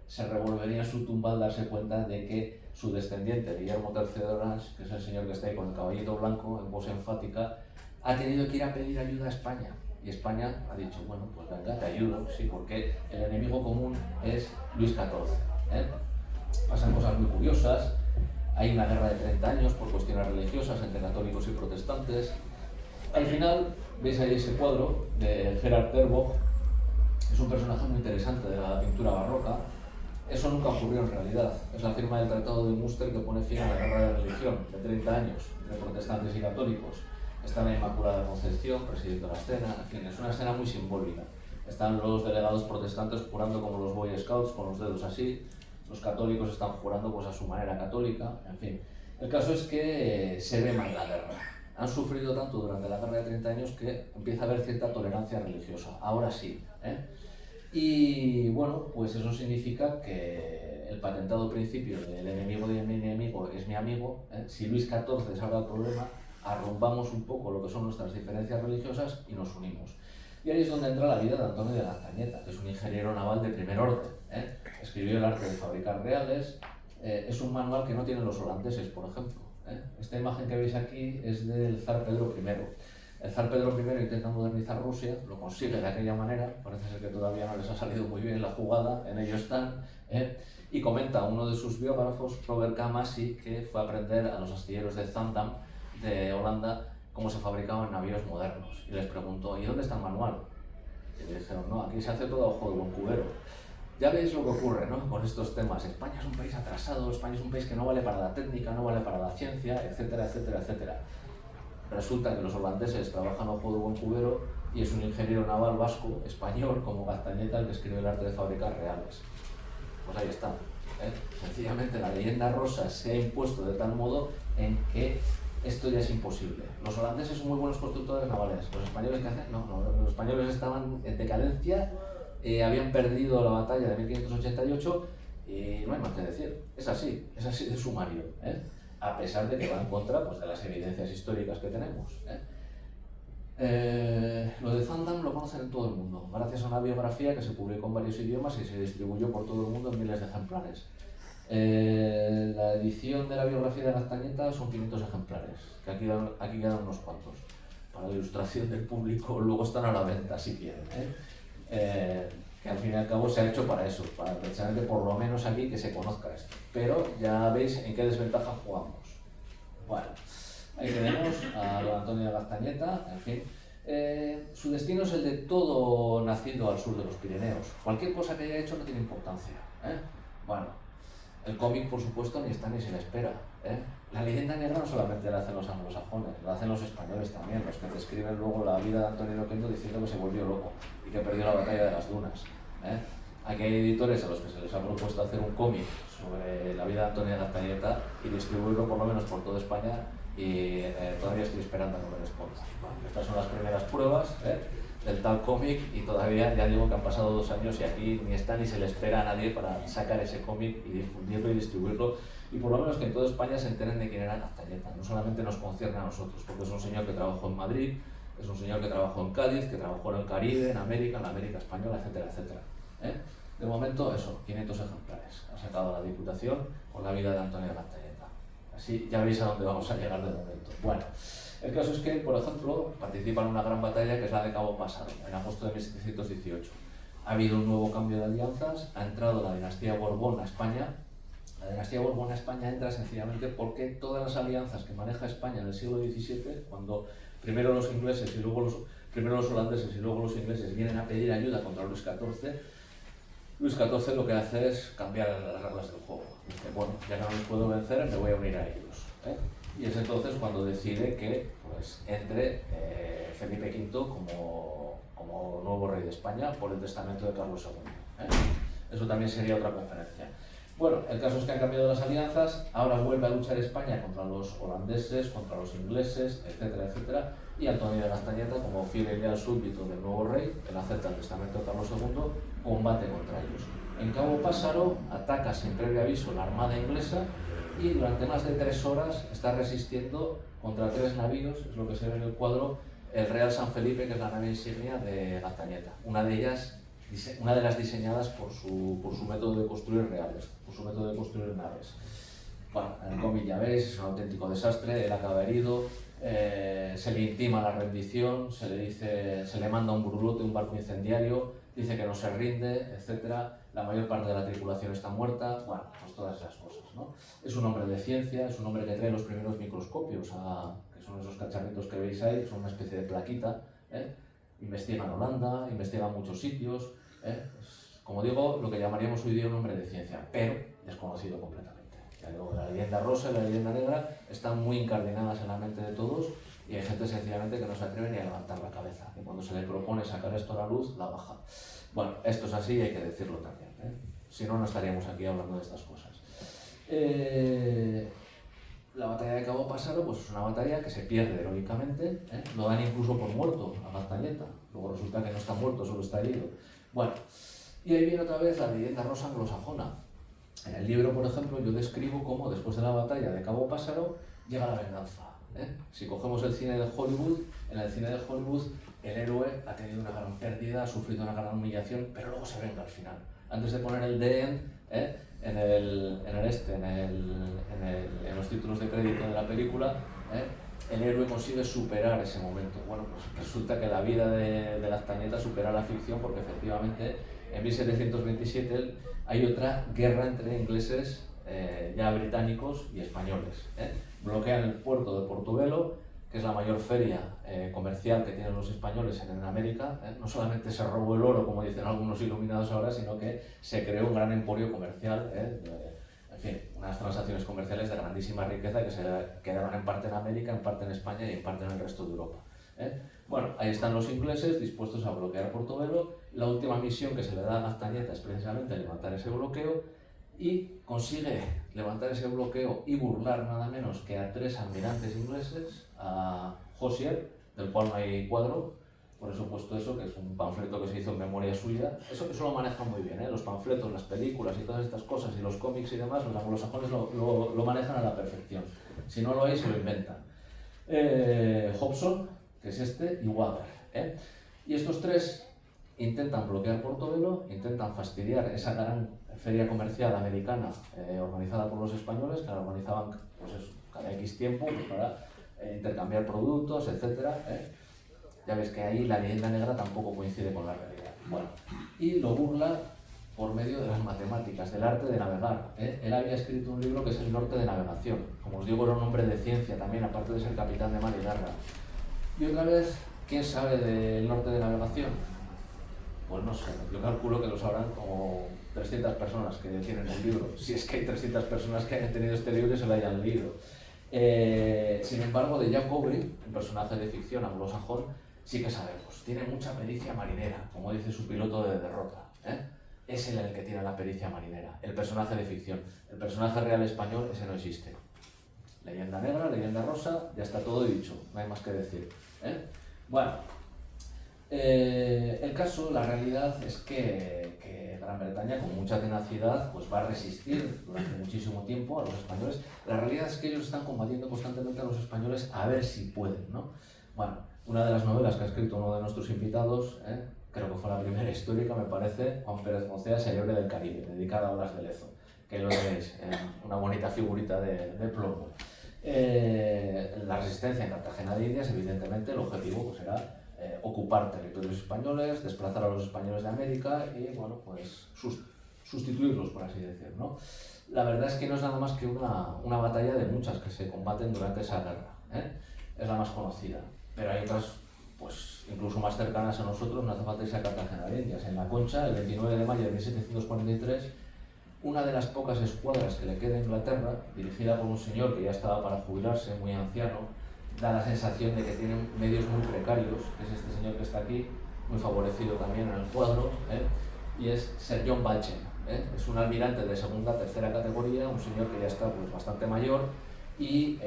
se revolvería en su tumba al darse cuenta de que su descendiente, Guillermo III de Orange, que es el señor que está ahí con el caballito blanco en pose enfática, ha tenido que ir a pedir ayuda a España. Y España ha dicho, bueno, pues venga, te ayudo, sí, porque el enemigo común es Luis XIV. Pasan cosas muy curiosas. Hay una guerra de 30 años por cuestiones religiosas entre católicos y protestantes. Al final, veis ahí ese cuadro de Gerard Terborch. Es un personaje muy interesante de la pintura barroca. Eso nunca ocurrió en realidad. Es la firma del Tratado de Münster que pone fin a la guerra de religión de 30 años entre protestantes y católicos. Está la Inmaculada Concepción presidiendo la escena. En fin, es una escena muy simbólica. Están los delegados protestantes jurando como los Boy Scouts, con los dedos así. Los católicos están jurando pues, a su manera católica. En fin, el caso es que se ve mal la guerra. Han sufrido tanto durante la guerra de 30 años que empieza a haber cierta tolerancia religiosa. Ahora sí. Y bueno, pues eso significa que el patentado principio del enemigo de mi enemigo es mi amigo. Si Luis XIV es ahora el problema, arrumbamos un poco lo que son nuestras diferencias religiosas y nos unimos. Y ahí es donde entra la vida de Antonio de Gaztañeta, que es un ingeniero naval de primer orden. Escribió El arte de fabricar reales. Es un manual que no tienen los holandeses, por ejemplo. Esta imagen que veis aquí es del zar Pedro I. El zar Pedro I intenta modernizar Rusia, lo consigue de aquella manera, parece ser que todavía no les ha salido muy bien la jugada, en ello están, y comenta uno de sus biógrafos, Robert K. Massey, que fue a aprender a los astilleros de Zaandam, de Holanda, cómo se fabricaban navíos modernos, y les preguntó, ¿y dónde está el manual? Y le dijeron, no, aquí se hace todo a ojo de buen cubero. Ya veis lo que ocurre, ¿no?, con estos temas. España es un país atrasado, España es un país que no vale para la técnica, no vale para la ciencia, etcétera, etcétera, etcétera. Resulta que los holandeses trabajan a ojo de buen cubero y es un ingeniero naval vasco, español, como Gaztañeta, el que escribe El arte de fabricar reales. Pues ahí está. Sencillamente la leyenda rosa se ha impuesto de tal modo en que esto ya es imposible. Los holandeses son muy buenos constructores navales. ¿Los españoles qué hacen? No, los españoles estaban en decadencia, habían perdido la batalla de 1588 y no hay más que decir. Es así de sumario. A pesar de que va en contra pues, de las evidencias históricas que tenemos. Lo de Zaandam lo conocen en todo el mundo, gracias a una biografía que se publicó en varios idiomas y se distribuyó por todo el mundo en miles de ejemplares. La edición de la biografía de Gaztañeta son 500 ejemplares, que aquí quedan unos cuantos. Para la ilustración del público, luego están a la venta si quieren. Que al fin y al cabo se ha hecho para eso, para precisamente por lo menos aquí que se conozca esto. Pero ya veis en qué desventaja jugamos. Bueno, ahí tenemos a don Antonio de Gaztañeta, en fin. Su destino es el de todo nacido al sur de los Pirineos. Cualquier cosa que haya hecho no tiene importancia. Bueno, el cómic por supuesto ni está ni se le espera. La leyenda negra no solamente la hacen los anglosajones, la hacen los españoles también, los que describen luego la vida de Antonio de Oquendo diciendo que se volvió loco y que perdió la batalla de las dunas. Aquí hay editores a los que se les ha propuesto hacer un cómic sobre la vida de Antonio de Gaztañeta y distribuirlo por lo menos por toda España y todavía estoy esperando a que me responda. Bueno, estas son las primeras pruebas del tal cómic y todavía ya digo que han pasado 2 años y aquí ni está ni se le espera a nadie para sacar ese cómic y difundirlo y distribuirlo y por lo menos que en toda España se enteren de quién era Gaztañeta. No solamente nos concierne a nosotros, porque es un señor que trabajó en Madrid, es un señor que trabajó en Cádiz, que trabajó en el Caribe, en la América española, etcétera, etcétera. De momento, eso, 500 ejemplares ha sacado la Diputación con la vida de Antonio de Gaztañeta. Así ya veis a dónde vamos a llegar de momento. Bueno, el caso es que, por ejemplo, participa en una gran batalla que es la de Cabo Pásaro, en agosto de 1718. Ha habido un nuevo cambio de alianzas, ha entrado la dinastía Borbón a España. La dinastía Borbón a España entra sencillamente porque todas las alianzas que maneja España en el siglo XVII, cuando primero los ingleses y luego primero los holandeses y luego los ingleses vienen a pedir ayuda contra Luis XIV, Luis XIV lo que hace es cambiar las reglas del juego. Dice, bueno, ya que no les puedo vencer, me voy a unir a ellos. Y es entonces cuando decide que pues, entre Felipe V como nuevo rey de España por el testamento de Carlos II. Eso también sería otra conferencia. Bueno, el caso es que han cambiado las alianzas, ahora vuelve a luchar España contra los holandeses, contra los ingleses, etcétera, etcétera, y Antonio de Gastañeta, como fiel y leal súbdito del nuevo rey, él acepta el testamento de Carlos II, combate contra ellos. En Cabo Pásaro ataca sin previo aviso la armada inglesa y durante más de 3 horas está resistiendo contra 3 navíos, es lo que se ve en el cuadro, el Real San Felipe, que es la nave insignia de Gastañeta, una de las diseñadas por su método de construir reales, por su método de construir naves. Bueno, en el cómic ya veis, es un auténtico desastre, él acaba herido, se le intima la rendición, se le manda un burlote, un barco incendiario, dice que no se rinde, etc. La mayor parte de la tripulación está muerta, bueno, pues todas esas cosas, ¿no? Es un hombre de ciencia, es un hombre que trae los primeros microscopios, que son esos cacharritos que veis ahí, son una especie de plaquita, investiga en Holanda, investiga en muchos sitios, como digo, lo que llamaríamos hoy día un hombre de ciencia, pero desconocido completamente. Ya digo, la leyenda rosa y la leyenda negra están muy incardinadas en la mente de todos y hay gente sencillamente que no se atreve ni a levantar la cabeza, que cuando se le propone sacar esto a la luz, la baja. Bueno, esto es así y hay que decirlo también, si no, no estaríamos aquí hablando de estas cosas. La batalla de Cabo Pásaro pues, es una batalla que se pierde heroicamente, lo dan incluso por muerto a Gastañeta, luego resulta que no está muerto, solo está herido. Bueno, y ahí viene otra vez la leyenda rosa anglosajona. En el libro, por ejemplo, yo describo cómo después de la batalla de Cabo Pásaro llega la venganza. Si cogemos el cine de Hollywood, en el cine de Hollywood el héroe ha tenido una gran pérdida, ha sufrido una gran humillación, pero luego se venga al final. Antes de poner el The End, en los títulos de crédito de la película, el héroe consigue superar ese momento. Bueno, pues resulta que la vida de Gastañeta supera la ficción porque efectivamente en 1727 hay otra guerra entre ingleses, ya británicos y españoles. Bloquean el puerto de Portobelo, que es la mayor feria comercial que tienen los españoles en América. No solamente se robó el oro, como dicen algunos iluminados ahora, sino que se creó un gran emporio comercial, en fin, unas transacciones comerciales de grandísima riqueza que se quedaban en parte en América, en parte en España y en parte en el resto de Europa. Bueno, ahí están los ingleses dispuestos a bloquear Portobelo. La última misión que se le da a Gastañeta es precisamente levantar ese bloqueo y consigue levantar ese bloqueo y burlar nada menos que a 3 almirantes ingleses, a Hosier, del cual no hay cuadro, por eso he puesto eso, que es un panfleto que se hizo en memoria suya. Eso lo manejan muy bien, los panfletos, las películas y todas estas cosas, y los cómics y demás, los anglosajones lo manejan a la perfección. Si no lo hay, se lo inventan. Hobson, que es este, y Waver. Y estos 3 intentan bloquear Portobelo, intentan fastidiar esa gran feria comercial americana organizada por los españoles, que la organizaban pues eso, cada X tiempo pues para intercambiar productos, etc. Ya ves que ahí la leyenda negra tampoco coincide con la realidad. Bueno, y lo burla por medio de las matemáticas, del arte de navegar. Él había escrito un libro que es El norte de navegación. Como os digo, era un hombre de ciencia también, aparte de ser capitán de mar y guerra. Y otra vez, ¿quién sabe del norte de navegación? Pues no sé, yo calculo que lo sabrán como 300 personas que tienen el libro, si es que hay 300 personas que hayan tenido este libro y se lo hayan leído. Sin embargo, de Jack Aubrey, un personaje de ficción anglosajón, sí que sabemos, tiene mucha pericia marinera, como dice su piloto de derrota. Es él el que tiene la pericia marinera, el personaje de ficción. El personaje real español, ese no existe. Leyenda negra, leyenda rosa, ya está todo dicho, no hay más que decir. Bueno, el caso, la realidad es que Gran Bretaña, con mucha tenacidad, pues va a resistir durante muchísimo tiempo a los españoles. La realidad es que ellos están combatiendo constantemente a los españoles a ver si pueden, ¿no? Bueno, una de las novelas que ha escrito uno de nuestros invitados, creo que fue la primera histórica, me parece, Juan Pérez Mocea, Celebre del Caribe, dedicada a Blas de Lezo, que lo veis, una bonita figurita de plomo. La resistencia en Cartagena de Indias, evidentemente, el objetivo pues, era ocupar territorios españoles, desplazar a los españoles de América y bueno, pues sustituirlos, por así decirlo, ¿no? La verdad es que no es nada más que una batalla de muchas que se combaten durante esa guerra, ¿eh? Es la más conocida, pero hay otras pues, incluso más cercanas a nosotros, no hace falta irse a Cartagena de Indias. En La Concha, el 29 de mayo de 1743, una de las pocas escuadras que le queda a Inglaterra, dirigida por un señor que ya estaba para jubilarse, muy anciano, da la sensación de que tiene medios muy precarios, que es este señor que está aquí, muy favorecido también en el cuadro, y es Sir John Balchen. Es un almirante de segunda, tercera categoría, un señor que ya está pues, bastante mayor, y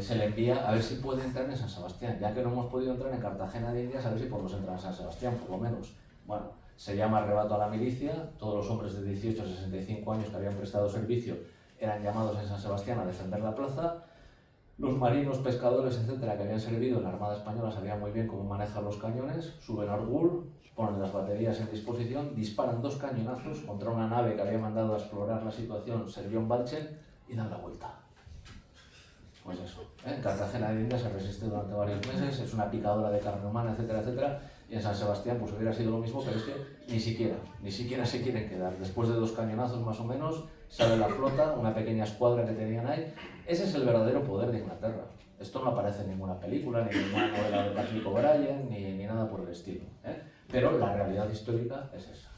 se le envía a ver si puede entrar en San Sebastián, ya que no hemos podido entrar en Cartagena de Indias, a ver si podemos entrar en San Sebastián, por lo menos. Bueno, se llama arrebato a la milicia, todos los hombres de 18 a 65 años que habían prestado servicio eran llamados en San Sebastián a defender la plaza. Los marinos, pescadores, etcétera, que habían servido en la Armada Española sabían muy bien cómo manejar los cañones, suben al Gul, ponen las baterías en disposición, disparan 2 cañonazos contra una nave que había mandado a explorar la situación Sir John Balchen y dan la vuelta. Pues eso, en Cartagena de Indias se resiste durante varios meses, es una picadora de carne humana, etcétera, etcétera, y en San Sebastián pues hubiera sido lo mismo, pero es que ni siquiera se quieren quedar. Después de 2 cañonazos más o menos, sale la flota, una pequeña escuadra que tenían ahí. Ese es el verdadero poder de Inglaterra. Esto no aparece en ninguna película, ni en ninguna novela de Patrick O'Brien, ni nada por el estilo, pero la realidad histórica es esa.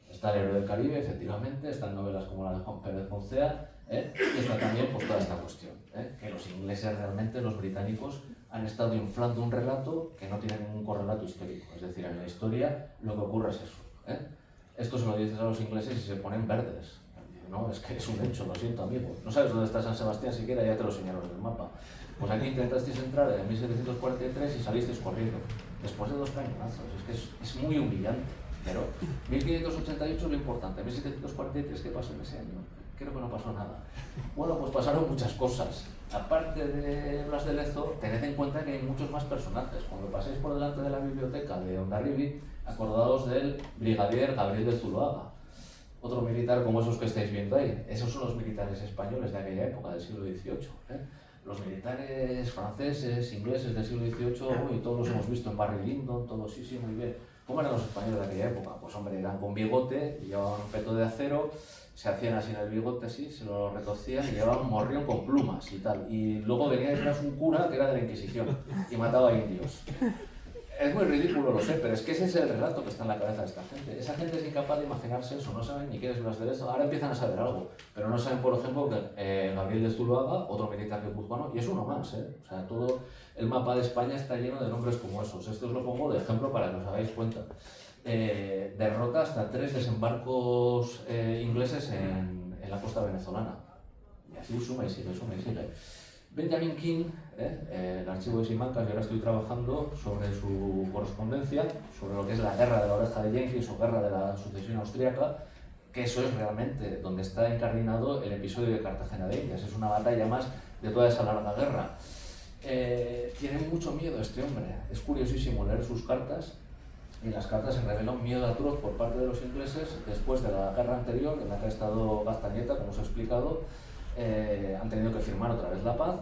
Está El héroe del Caribe, efectivamente, están novelas como la de Juan Pérez Poncea, y está también pues, toda esta cuestión, que los ingleses realmente, los británicos, han estado inflando un relato que no tiene ningún correlato histórico. Es decir, en la historia lo que ocurre es eso. Esto se lo dices a los ingleses y se ponen verdes. No, es que es un hecho, lo siento, amigo. No sabes dónde está San Sebastián siquiera, ya te lo señalo en el mapa. Pues aquí intentasteis entrar en 1743 y salisteis corriendo, después de 2 cañonazos. Es que es muy humillante. Pero 1588 es lo importante. 1743, ¿qué pasó en ese año? Creo que no pasó nada. Bueno, pues pasaron muchas cosas. Aparte de Blas de Lezo, tened en cuenta que hay muchos más personajes. Cuando paséis por delante de la biblioteca de Hondarribia, acordaos del brigadier Gabriel de Zuloaga, otro militar como esos que estáis viendo ahí. Esos son los militares españoles de aquella época, del siglo XVIII. Los militares franceses, ingleses del siglo XVIII, y todos los hemos visto en Barry Lyndon, todos sí, muy bien. ¿Cómo eran los españoles de aquella época? Pues hombre, eran con bigote, llevaban un peto de acero, se hacían así en el bigote, así, se lo retorcían y llevaban un morrión con plumas y tal. Y luego venía detrás un cura que era de la Inquisición y mataba a indios. Es muy ridículo, lo sé, pero es que ese es el relato que está en la cabeza de esta gente. Esa gente es incapaz de imaginarse eso, no saben ni quién es Blas de Lezo. Ahora empiezan a saber algo, pero no saben, por ejemplo, que Gabriel de Zuloaga, otro militar guipuzcoano, y es uno más, O sea, todo el mapa de España está lleno de nombres como esos. Esto os lo pongo de ejemplo para que os hagáis cuenta. Derrota hasta 3 desembarcos ingleses en la costa venezolana. Y así suma y sigue. Benjamin King, el archivo de Simancas, yo ahora estoy trabajando sobre su correspondencia, sobre lo que es la guerra de la oreja de Jenkins o guerra de la sucesión austríaca, que eso es realmente donde está incardinado el episodio de Cartagena de Indias. Es una batalla más de toda esa larga guerra. Tiene mucho miedo este hombre. Es curiosísimo leer sus cartas. Y en las cartas se revela un miedo atroz por parte de los ingleses después de la guerra anterior, en la que ha estado Gaztañeta, como os he explicado. Han tenido que firmar otra vez la paz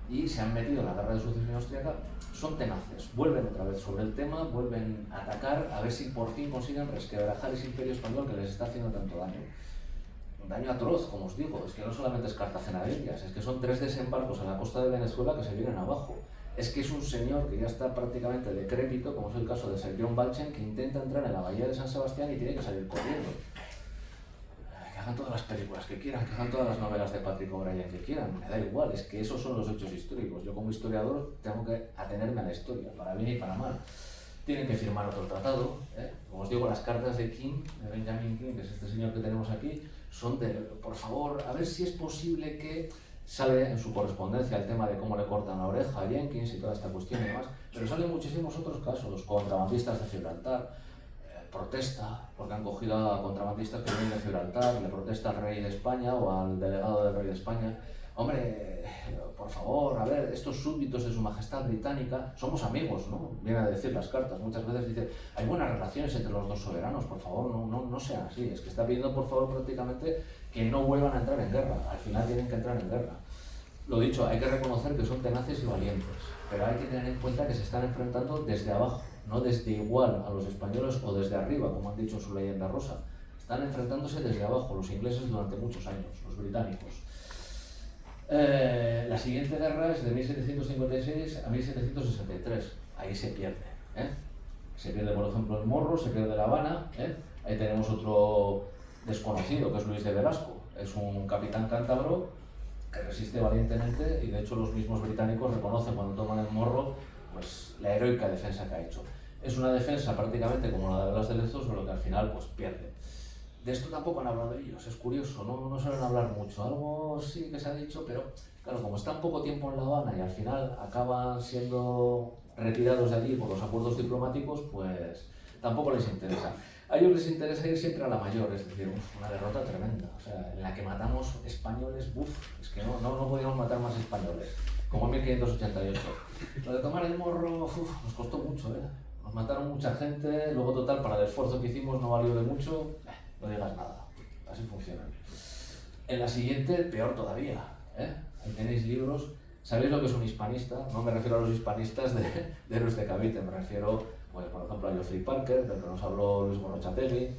y se han metido en la guerra de sucesión austríaca. Son tenaces, vuelven otra vez sobre el tema, vuelven a atacar, a ver si por fin consiguen resquebrajar ese imperio español que les está haciendo tanto daño. Un daño atroz, como os digo, es que no solamente es Cartagena de Indias, es que son 3 desembarcos en la costa de Venezuela que se vienen abajo. Es que es un señor que ya está prácticamente decrépito, como es el caso de Sir John Balchen, que intenta entrar en la bahía de San Sebastián y tiene que salir corriendo. Que hagan todas las películas que quieran, que hagan todas las novelas de Patrick O'Brien que quieran, me da igual, es que esos son los hechos históricos. Yo como historiador tengo que atenerme a la historia, para bien y para mal. Tienen que firmar otro tratado, Como os digo, las cartas de King, de Benjamin King, que es este señor que tenemos aquí, son de, por favor, a ver si es posible que... Sale en su correspondencia el tema de cómo le cortan la oreja a Jenkins y toda esta cuestión y demás, pero salen muchísimos otros casos, los contrabandistas de Gibraltar, protesta, porque han cogido a contrabandistas que vienen de Gibraltar, le protesta al rey de España o al delegado del rey de España. hombre, por favor, a ver, estos súbditos de su majestad británica, somos amigos, ¿no? Viene a decir las cartas, muchas veces dice, hay buenas relaciones entre los dos soberanos, por favor, no sean así, es que está pidiendo, por favor, prácticamente que no vuelvan a entrar en guerra, al final tienen que entrar en guerra. Lo dicho, hay que reconocer que son tenaces y valientes, pero hay que tener en cuenta que se están enfrentando desde abajo, no desde igual a los españoles o desde arriba, como han dicho en su leyenda rosa. Están enfrentándose desde abajo los ingleses durante muchos años, los británicos. La siguiente guerra es de 1756 a 1763. Ahí se pierde. Se pierde, por ejemplo, el Morro, se pierde La Habana. Ahí tenemos otro desconocido, que es Luis de Velasco. Es un capitán cántabro que resiste valientemente y, de hecho, los mismos británicos reconocen cuando toman el Morro pues, la heroica defensa que ha hecho. Es una defensa prácticamente como la de Blas de Lezo, solo que al final pues, pierde. De esto tampoco han hablado ellos, es curioso, no suelen hablar mucho. Algo sí que se ha dicho, pero claro, como están poco tiempo en La Habana y al final acaban siendo retirados de allí por los acuerdos diplomáticos, pues tampoco les interesa. A ellos les interesa ir siempre a la mayor, es decir, una derrota tremenda, o sea, en la que matamos españoles, es que no podíamos matar más españoles, como en 1588. Lo de tomar el Morro, nos costó mucho, nos mataron mucha gente, luego total, para el esfuerzo que hicimos no valió de mucho. No digas nada, así funciona. En la siguiente, peor todavía. Ahí tenéis libros. ¿Sabéis lo que es un hispanista? No me refiero a los hispanistas de héroes de Cavite, me refiero, pues, por ejemplo, a Geoffrey Parker, del que nos habló Luis Gorrochatelli,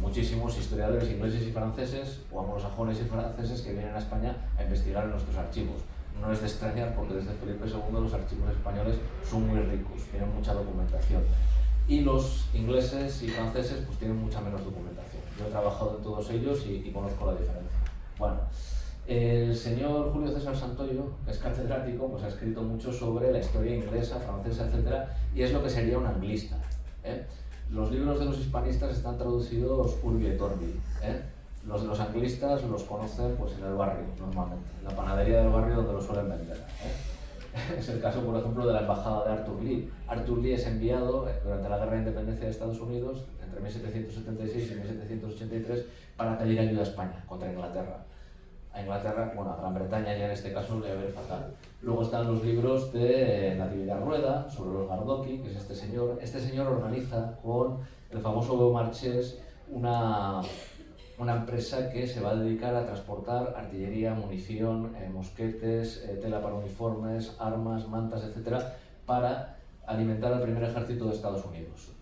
muchísimos historiadores ingleses y franceses, o anglosajones y franceses que vienen a España a investigar en nuestros archivos. No es de extrañar porque desde Felipe II los archivos españoles son muy ricos, tienen mucha documentación. Y los ingleses y franceses pues tienen mucha menos documentación. Yo he trabajado en todos ellos y conozco la diferencia. Bueno, el señor Julio César Santoyo, que es catedrático, pues ha escrito mucho sobre la historia inglesa, francesa, etc. Y es lo que sería un anglista. Los libros de los hispanistas están traducidos urbi et orbi. Los de los anglistas los conocen pues, en el barrio, normalmente, en la panadería del barrio donde los suelen vender. Es el caso, por ejemplo, de la embajada de Arthur Lee. Arthur Lee es enviado durante la Guerra de Independencia de Estados Unidos, entre 1776 y 1783, para pedir ayuda a España contra Inglaterra. A Inglaterra, bueno, a Gran Bretaña ya en este caso le va a ver fatal. Luego están los libros de Natividad Rueda, sobre los Gardoqui, que es este señor. Este señor organiza con el famoso Beaumarchais una empresa que se va a dedicar a transportar artillería, munición, mosquetes, tela para uniformes, armas, mantas, etc., para alimentar al primer ejército de Estados Unidos.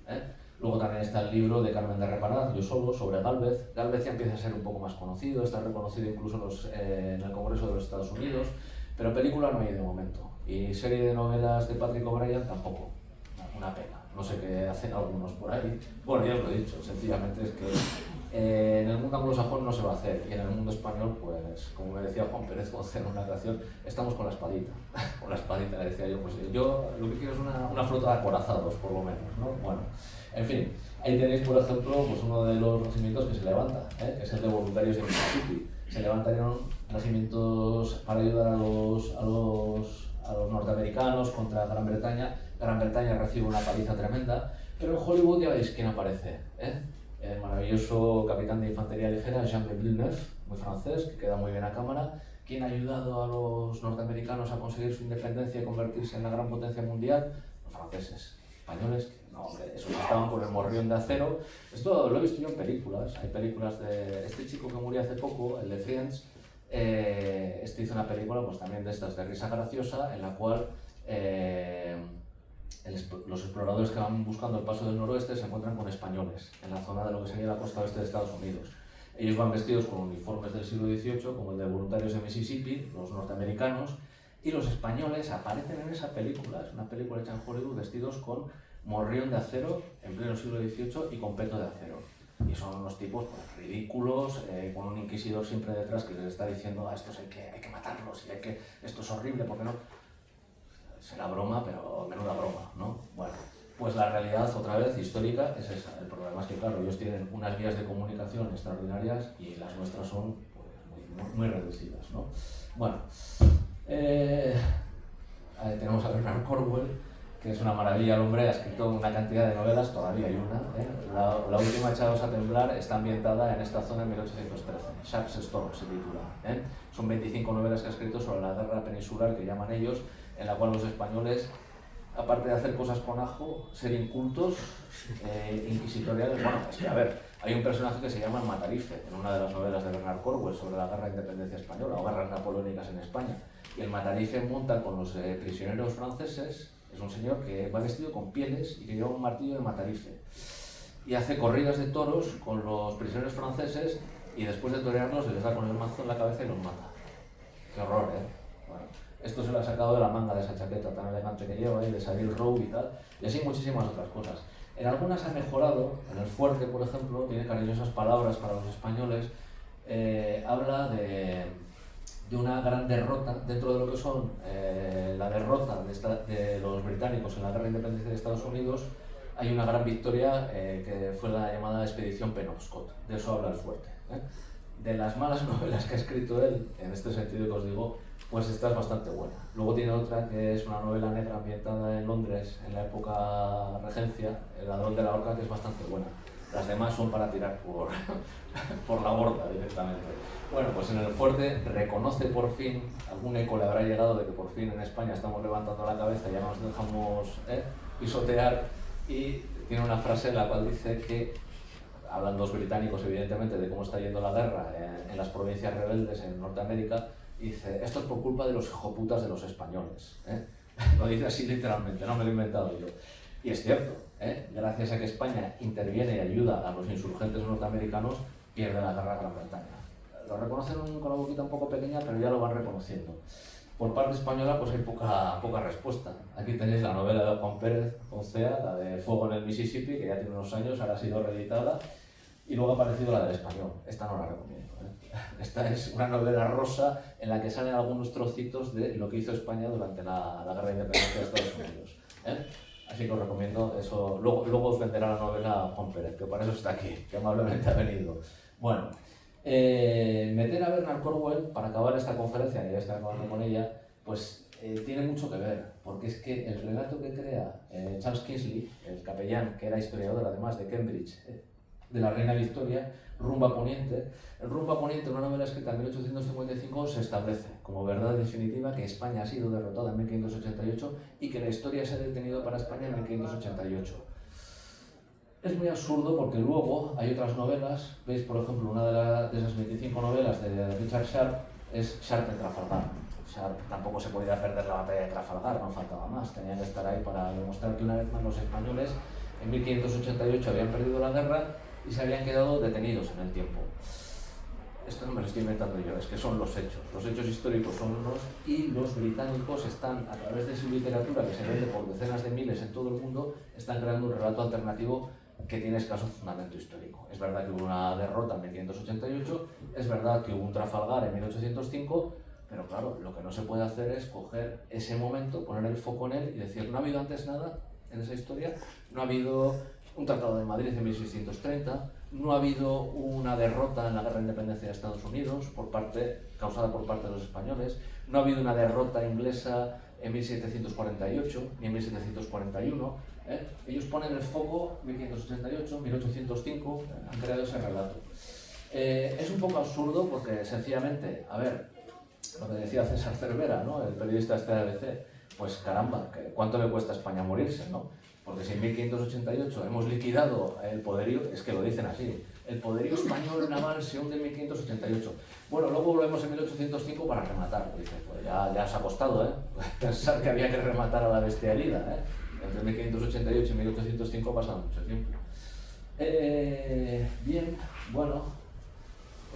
Luego también está el libro de Carmen de Reparaz, Yo solo, sobre Gálvez. Gálvez ya empieza a ser un poco más conocido, está reconocido incluso en el Congreso de los Estados Unidos, pero película no hay de momento. Y serie de novelas de Patrick O'Brien tampoco. Una pena. No sé qué hacen algunos por ahí. Bueno, ya os lo he dicho, sencillamente es que en el mundo anglosajón no se va a hacer, y en el mundo español, pues, como me decía Juan Pérez González en una canción, estamos con la espadita. Con la espadita, le decía yo, pues yo lo que quiero es una flota de acorazados, por lo menos, ¿no? Bueno, en fin, ahí tenéis, por ejemplo, pues uno de los regimientos que se levanta, que es el de voluntarios de Mississippi. Se levantaron regimientos para ayudar a los norteamericanos contra Gran Bretaña. Gran Bretaña recibe una paliza tremenda, pero en Hollywood ya veis quién aparece, el maravilloso capitán de infantería ligera Jean de Villeneuve, muy francés, que queda muy bien a cámara, quien ha ayudado a los norteamericanos a conseguir su independencia y convertirse en la gran potencia mundial. Los franceses, españoles, no, hombre, esos estaban con el morrión de acero. Esto lo he visto yo en películas. Hay películas de este chico que murió hace poco, el de Friends. Este hizo una película pues también de estas, de risa graciosa, en la cual los exploradores que van buscando el paso del noroeste se encuentran con españoles en la zona de lo que sería la costa oeste de Estados Unidos. Ellos van vestidos con uniformes del siglo XVIII, como el de voluntarios de Mississippi, los norteamericanos, y los españoles aparecen en esa película, es una película hecha en Hollywood, vestidos con morrión de acero en pleno siglo XVIII y con peto de acero. Y son unos tipos pues, ridículos, con un inquisidor siempre detrás que les está diciendo a estos hay que matarlos, y esto es horrible, porque no... Será broma, pero menuda broma, ¿no? Bueno, pues la realidad, otra vez, histórica, es esa. El problema es que, claro, ellos tienen unas vías de comunicación extraordinarias y las nuestras son pues, muy reducidas, ¿no? Bueno, tenemos a Bernard Cornwell, que es una maravilla. El hombre ha escrito una cantidad de novelas, todavía hay una, ¿eh? La última, Echados a temblar, está ambientada en esta zona en 1813. Sharp's Storm se titula, ¿eh? Son 25 novelas que ha escrito sobre la guerra peninsular, que llaman ellos, en la cual los españoles, aparte de hacer cosas con ajo, ser incultos, inquisitoriales. Bueno, es que a ver, hay un personaje que se llama el Matarife, en una de las novelas de Bernard Cornwell sobre la guerra de independencia española, o guerras napoleónicas en España. Y el Matarife monta con los prisioneros franceses. Es un señor que va vestido con pieles y que lleva un martillo de Matarife. Y hace corridas de toros con los prisioneros franceses y después de torearlos les da con el mazo en la cabeza y los mata. ¡Qué horror, eh! Bueno, esto se lo ha sacado de la manga de esa chaqueta tan elegante que lleva, y de Savile Row y tal, y así muchísimas otras cosas. En algunas ha mejorado. En El Fuerte, por ejemplo, tiene cariñosas palabras para los españoles. Habla de una gran derrota dentro de lo que son la derrota de los británicos en la guerra de independencia de Estados Unidos. Hay una gran victoria que fue la llamada Expedición Penobscot. De eso habla El Fuerte, ¿eh? De las malas novelas que ha escrito él, en este sentido que os digo, pues esta es bastante buena. Luego tiene otra que es una novela negra ambientada en Londres en la época regencia, El ladrón de la horca, que es bastante buena. Las demás son para tirar por la borda directamente. Bueno, pues en El Fuerte reconoce por fin, algún eco le habrá llegado de que por fin en España estamos levantando la cabeza, ya nos dejamos pisotear, y tiene una frase en la cual dice que, hablan dos británicos evidentemente de cómo está yendo la guerra en las provincias rebeldes en Norteamérica, y dice: esto es por culpa de los hijoputas de los españoles, ¿eh? Lo dice así literalmente, no me lo he inventado yo. Y es cierto, ¿eh? Gracias a que España interviene y ayuda a los insurgentes norteamericanos, pierde la guerra Gran Bretaña. Lo reconocen con la boquita un poco pequeña, pero ya lo van reconociendo. Por parte española, pues hay poca respuesta. Aquí tenéis la novela de Juan Pérez Poncea, la de Fuego en el Mississippi, que ya tiene unos años, ahora ha sido reeditada, y luego ha aparecido la del Español. Esta no la recomiendo, ¿eh? Esta es una novela rosa en la que salen algunos trocitos de lo que hizo España durante la guerra de independencia de Estados Unidos, ¿eh? Así que os recomiendo eso. Luego os venderá la novela Juan Pérez, que para eso está aquí, que amablemente ha venido. Bueno, meter a Bernard Cornwell, para acabar esta conferencia, que ya estoy acabando con ella, pues tiene mucho que ver, porque es que el relato que crea Charles Kingsley, el capellán, que era historiador además de Cambridge, de la Reina Victoria, Rumbo a Poniente. El Rumbo a Poniente, una novela escrita en 1855, se establece como verdad definitiva que España ha sido derrotada en 1588 y que la historia se ha detenido para España en 1588. Es muy absurdo porque luego hay otras novelas. Veis, por ejemplo, una de esas 25 novelas de Richard Sharp es Sharp de Trafalgar. Sharp tampoco se podía perder la batalla de Trafalgar, no faltaba más. Tenían que estar ahí para demostrar que una vez más los españoles en 1588 habían perdido la guerra y se habían quedado detenidos en el tiempo. Esto no me lo estoy inventando yo, es que son los hechos históricos son unos, y los británicos están, a través de su literatura, que se vende por decenas de miles en todo el mundo, están creando un relato alternativo que tiene escaso fundamento histórico. Es verdad que hubo una derrota en 1588, es verdad que hubo un Trafalgar en 1805, pero claro, lo que no se puede hacer es coger ese momento, poner el foco en él y decir: no ha habido antes nada en esa historia, no ha habido un Tratado de Madrid en 1630, no ha habido una derrota en la guerra de independencia de Estados Unidos causada por parte de los españoles, no ha habido una derrota inglesa en 1748 ni en 1741. Ellos ponen el foco en 1588, 1805, han creado ese relato. Es un poco absurdo porque sencillamente, a ver, lo que decía César Cervera, ¿no?, el periodista de ABC, pues caramba, ¿cuánto le cuesta a España morirse, no? Porque si en 1588 hemos liquidado el poderío, es que lo dicen así, el poderío español naval se hunde en 1588. Bueno, luego volvemos en 1805 para rematar. Dice, pues ya se ha costado, pensar que había que rematar a la bestia herida, Entre 1588 y 1805 ha pasado mucho tiempo. Bien, bueno,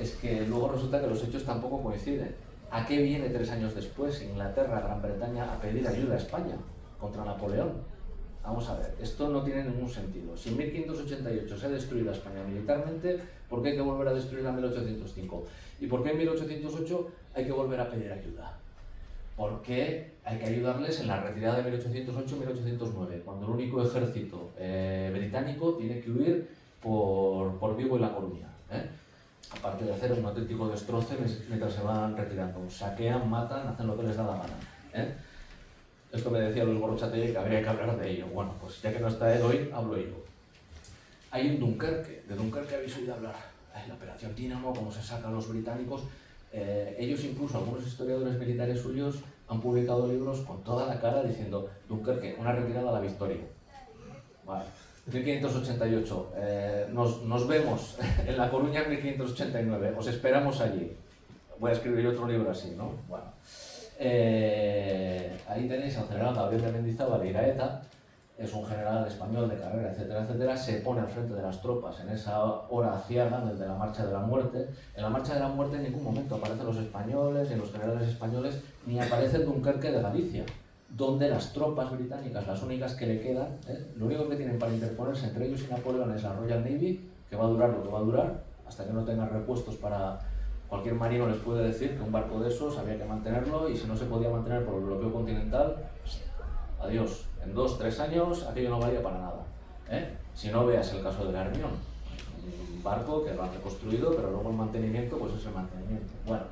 es que luego resulta que los hechos tampoco coinciden. ¿A qué viene 3 años después Inglaterra, Gran Bretaña, a pedir ayuda a España contra Napoleón? Vamos a ver, esto no tiene ningún sentido. Si en 1588 se ha destruido a España militarmente, ¿por qué hay que volver a destruirla en 1805? ¿Y por qué en 1808 hay que volver a pedir ayuda? ¿Por qué hay que ayudarles en la retirada de 1808-1809, cuando el único ejército británico tiene que huir por Vigo y La Coruña? Aparte de hacer un auténtico destroce mientras se van retirando. Saquean, matan, hacen lo que les da la gana. Esto me decía Luis Gorrochatella que habría que hablar de ello. Bueno, pues ya que no está él hoy, hablo yo. Hay un Dunkerque, de Dunkerque habéis oído hablar, la operación Dínamo, cómo se sacan los británicos. Ellos incluso, algunos historiadores militares suyos, han publicado libros con toda la cara diciendo Dunkerque, una retirada a la victoria. Vale. 1588, nos vemos en La Coruña en 1589, os esperamos allí. Voy a escribir otro libro así, ¿no? Bueno. Ahí tenéis al general Gabriel de Mendizábal de Iraeta, es un general español de carrera, etcétera, etcétera, se pone al frente de las tropas en esa hora aciaga desde la Marcha de la Muerte. En la Marcha de la Muerte en ningún momento aparecen los españoles, ni los generales españoles, ni aparece el Dunkerque de Galicia, donde las tropas británicas, las únicas que le quedan, lo único que tienen para interponerse entre ellos y Napoleón es la Royal Navy, que va a durar lo que va a durar, hasta que no tengan repuestos para... Cualquier marino les puede decir que un barco de esos había que mantenerlo y si no se podía mantener por el bloqueo continental, adiós. En 2-3 años aquello no valía para nada. Si no, veas el caso de la Hermione. Un barco que lo han reconstruido, pero luego el mantenimiento pues es el mantenimiento. Bueno,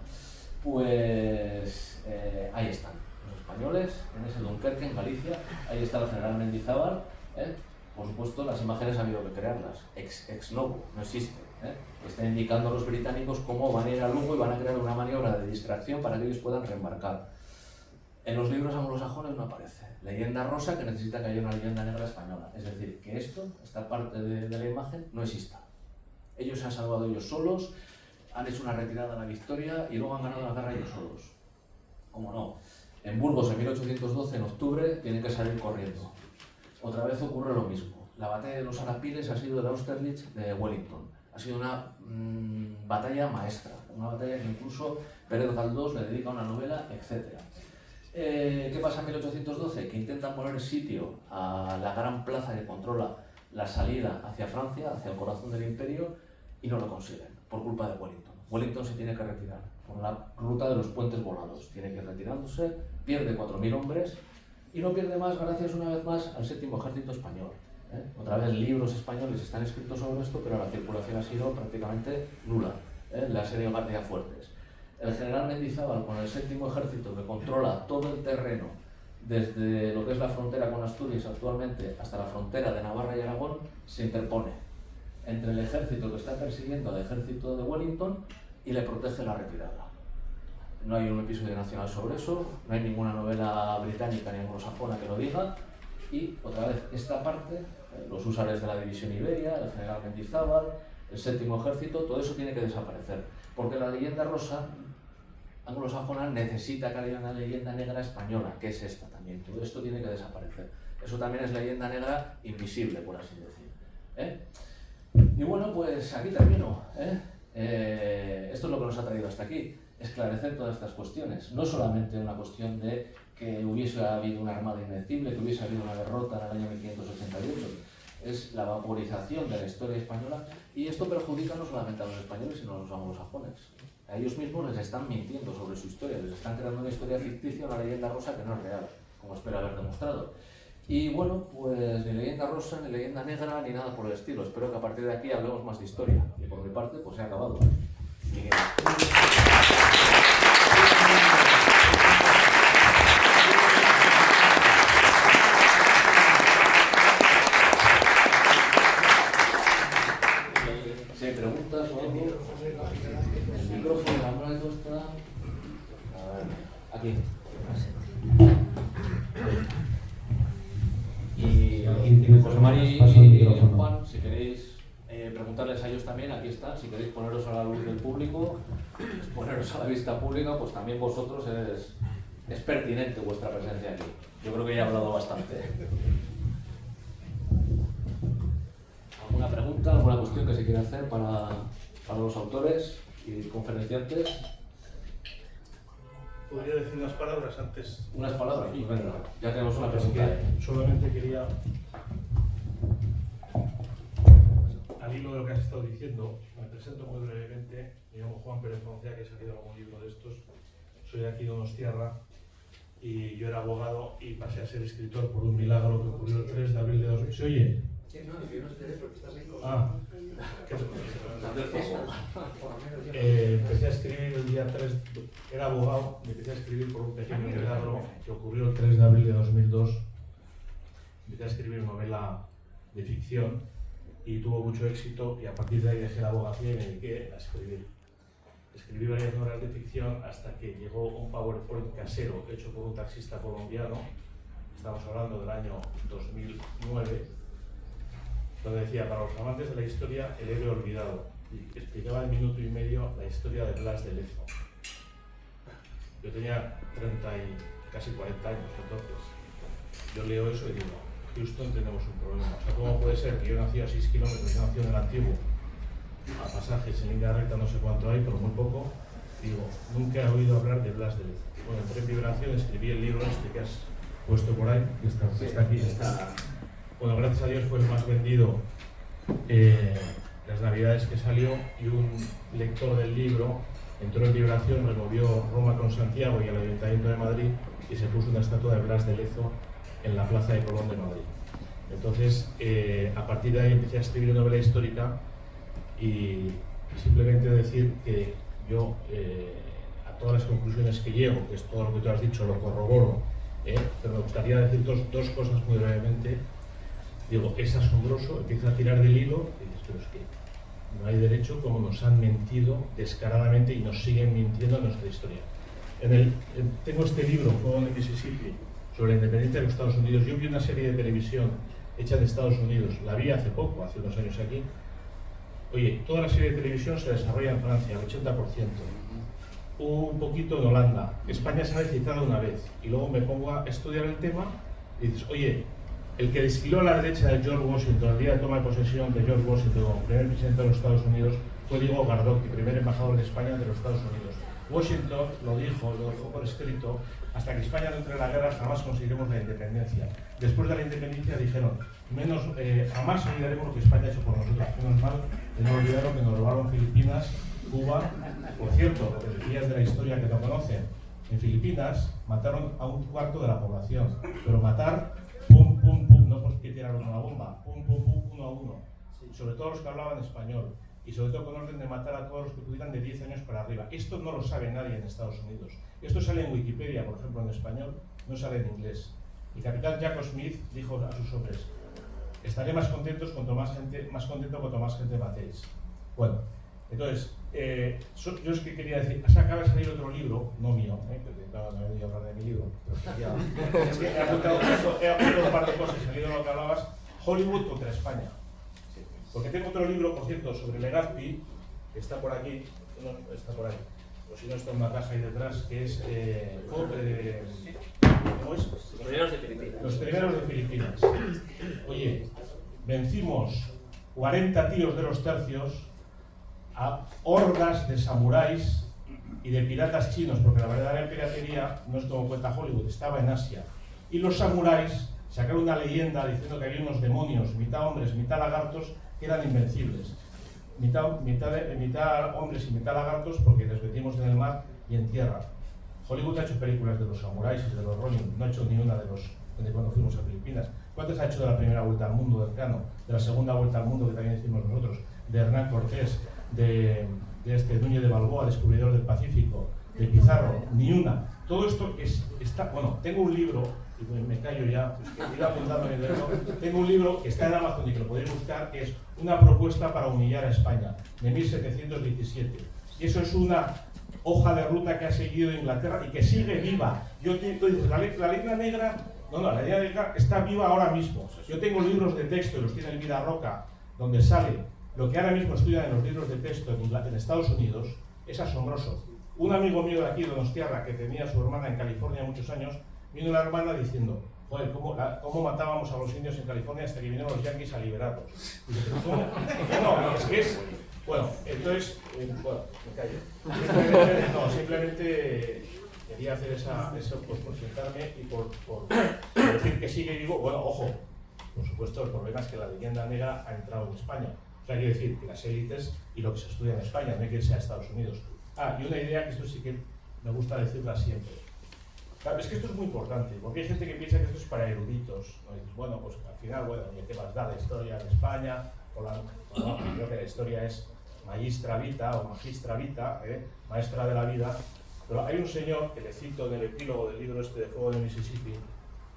pues ahí están los españoles, en ese Dunkerque, en Galicia. Ahí está el general Mendizábal. Por supuesto, las imágenes ha habido que crearlas. Ex novo, no existe. Está indicando a los británicos cómo van a ir a Lugo y van a crear una maniobra de distracción para que ellos puedan reembarcar. En los libros anglosajones no aparece. Leyenda rosa que necesita que haya una leyenda negra española. Es decir, que esta parte de la imagen, no exista. Ellos se han salvado ellos solos, han hecho una retirada a la victoria y luego han ganado la guerra ellos solos. ¿Cómo no? En Burgos, en 1812, en octubre, tienen que salir corriendo. Otra vez ocurre lo mismo. La batalla de los Arapiles ha sido el Austerlitz de Wellington. Ha sido una batalla maestra, una batalla que incluso Pérez Galdós le dedica una novela, etc. ¿Qué pasa en 1812? Que intentan poner sitio a la gran plaza que controla la salida hacia Francia, hacia el corazón del imperio, y no lo consiguen, por culpa de Wellington. Wellington se tiene que retirar por la ruta de los puentes volados. Tiene que ir retirándose, pierde 4.000 hombres, y no pierde más gracias una vez más al séptimo ejército español. Otra vez libros españoles están escritos sobre esto, pero la circulación ha sido prácticamente nula. Le ha sido Guardia Fuertes. El general Mendizábal, con el séptimo ejército que controla todo el terreno, desde lo que es la frontera con Asturias actualmente hasta la frontera de Navarra y Aragón, se interpone entre el ejército que está persiguiendo al ejército de Wellington y le protege la retirada. No hay un episodio nacional sobre eso, no hay ninguna novela británica ni anglosajona que lo diga. Y otra vez, esta parte, los húsares de la división Iberia, el general Mendizábal, el séptimo ejército, todo eso tiene que desaparecer. Porque la leyenda rosa anglosajona necesita que haya una leyenda negra española, que es esta también. Todo esto tiene que desaparecer. Eso también es leyenda negra invisible, por así decir. Y bueno, pues aquí termino. Esto es lo que nos ha traído hasta aquí. Esclarecer todas estas cuestiones. No solamente una cuestión de que hubiese habido una armada invencible, que hubiese habido una derrota en el año 1588. Es la vaporización de la historia española, y esto perjudica no solamente a los españoles, sino a los anglosajones. A ellos mismos les están mintiendo sobre su historia, les están creando una historia ficticia, una leyenda rosa que no es real, como espero haber demostrado. Y bueno, pues ni leyenda rosa, ni leyenda negra, ni nada por el estilo. Espero que a partir de aquí hablemos más de historia. Y por mi parte, pues he acabado. Si hay preguntas o algo. El micrófono, la mano está. A ver, aquí. Y José Mari y Juan, si queréis preguntarles a ellos también, aquí está. Si queréis poneros a la luz del público, poneros a la vista pública, pues también vosotros es pertinente vuestra presencia aquí. Yo creo que ya he hablado bastante. ¿Alguna pregunta, alguna cuestión que se quiera hacer para los autores y conferenciantes? ¿Podría decir unas palabras antes? Unas palabras, sí, venga, ya tenemos una pregunta. Solamente quería, al hilo de lo que has estado diciendo, me presento muy brevemente. Me llamo Juan Pérez Foncea, que he salido algún libro de estos. Soy de aquí de Donostierra y yo era abogado y pasé a ser escritor por un milagro que ocurrió el 3 de abril de 2000. ¿Se oye? No, yo no sé porque estás ahí con... Empecé a escribir el día 3, era abogado, me empecé a escribir por un pequeño milagro que ocurrió el 3 de abril de 2002. Empecé a escribir novela de ficción y tuvo mucho éxito, y a partir de ahí dejé la abogacía y me dediqué a escribir. Escribí varias novelas de ficción hasta que llegó un PowerPoint casero hecho por un taxista colombiano, estamos hablando del año 2009, donde decía: para los amantes de la historia, el héroe olvidado, y explicaba en minuto y medio la historia de Blas de Lezo. Yo tenía 30 y casi 40 años entonces. Yo leo eso y digo: Houston, tenemos un problema. O sea, ¿cómo puede ser que yo nací a 6 kilómetros, yo nací en el Antiguo, a pasajes en línea recta, no sé cuánto hay, pero muy poco? Digo, nunca he oído hablar de Blas de Lezo. Bueno, entré en Vibración, escribí el libro este que has puesto por ahí, que está aquí. Bueno, gracias a Dios fue el más vendido las navidades que salió, y un lector del libro entró en Vibración, removió Roma con Santiago y el Ayuntamiento de Madrid y se puso una estatua de Blas de Lezo en la Plaza de Colón de Madrid. Entonces, a partir de ahí empecé a escribir novela histórica, y simplemente decir que yo, a todas las conclusiones que llego, que es todo lo que tú has dicho, lo corroboro, pero me gustaría decir dos cosas muy brevemente. Digo, es asombroso, empieza a tirar del hilo y dices: pero es que no hay derecho, como nos han mentido descaradamente y nos siguen mintiendo en nuestra historia. Tengo este libro, Fuego en el Mississippi, sobre la independencia de los Estados Unidos. Yo vi una serie de televisión hecha en Estados Unidos, la vi hace poco, hace unos años aquí. Oye, toda la serie de televisión se desarrolla en Francia, el 80%. Un poquito en Holanda. España se ha citado una vez, y luego me pongo a estudiar el tema y dices: oye, el que desfiló a la derecha de George Washington el día de toma de posesión de George Washington como primer presidente de los Estados Unidos fue Diego Gardoqui, primer embajador de España de los Estados Unidos. Washington lo dejó por escrito: hasta que España no entre en la guerra jamás conseguiremos la independencia. Después de la independencia dijeron: jamás olvidaremos lo que España ha hecho por nosotros. Menos mal que no olvidaron que nos robaron Filipinas, Cuba. Por cierto, lo que decías de la historia que no conocen, en Filipinas mataron a un cuarto de la población, pero matar pum, pum, pum, no porque tiraron una bomba, pum, pum, pum, uno a uno, sobre todo los que hablaban español, y sobre todo con orden de matar a todos los que tuvieran de 10 años para arriba. Esto no lo sabe nadie en Estados Unidos. Esto sale en Wikipedia, por ejemplo, en español, no sale en inglés. El capitán Jacob Smith dijo a sus hombres: estaré más contento cuanto más gente matéis. Bueno, entonces, yo es que quería decir, acaba de salir otro libro, no mío, porque no me he venido a hablar de mi libro, pero es que he apuntado un par de cosas, he leído lo que hablabas: Hollywood contra España. Porque tengo otro libro, por cierto, sobre Legazpi, que está por aquí, no, está por ahí, o si no está en una caja ahí detrás, que es, ¿cómo es? Los primeros de Filipinas. Los primeros de Filipinas. Oye, vencimos 40 tíos de los tercios a hordas de samuráis y de piratas chinos, porque la verdadera piratería no es como cuenta Hollywood, estaba en Asia. Y los samuráis sacaron una leyenda diciendo que había unos demonios, mitad hombres, mitad lagartos, que eran invencibles. Mitad hombres y mitad lagartos, porque les metimos en el mar y en tierra. Hollywood ha hecho películas de los samuráis y de los Ronin, no ha hecho ni una de cuando fuimos a Filipinas. ¿Cuántas ha hecho de la primera vuelta al mundo de Elcano, de la segunda vuelta al mundo que también hicimos nosotros, de Hernán Cortés, de Núñez de Balboa, descubridor del Pacífico, de Pizarro? Ni una. Todo esto está, bueno, tengo un libro, y me callo ya, pues, iba apuntando en el dedo. Tengo un libro que está en Amazon y que lo podéis buscar, que es Una propuesta para humillar a España, de 1717. Y eso es una hoja de ruta que ha seguido Inglaterra y que sigue viva. Tú dices, la letra negra, la letra negra está viva ahora mismo. Yo tengo libros de texto, y los tiene Elvira Roca, donde sale lo que ahora mismo estudian en los libros de texto en Estados Unidos. Es asombroso. Un amigo mío de aquí, de Donostiarra, que tenía a su hermana en California muchos años, vino la hermana diciendo: joder, ¿cómo matábamos a los indios en California hasta que vinieron los yanquis a liberarlos? Y dice: ¿cómo? No, es que es... Bueno, entonces, bueno, me callo. Simplemente quería hacer eso pues, por sentarme y por decir que sigue vivo. Bueno, ojo, por supuesto, el problema es que la leyenda negra ha entrado en España. O sea, quiere decir que las élites y lo que se estudia en España, no hay que irse a Estados Unidos. Y una idea que esto sí que me gusta decirla siempre. Claro, es que esto es muy importante, porque hay gente que piensa que esto es para eruditos, ¿no? Y dices, bueno, pues al final, bueno, ¿qué más da la historia de España? No, creo que la historia es magistra vita o magistra vita, maestra de la vida. Pero hay un señor que le cito en el epílogo del libro este de Fuego de Mississippi,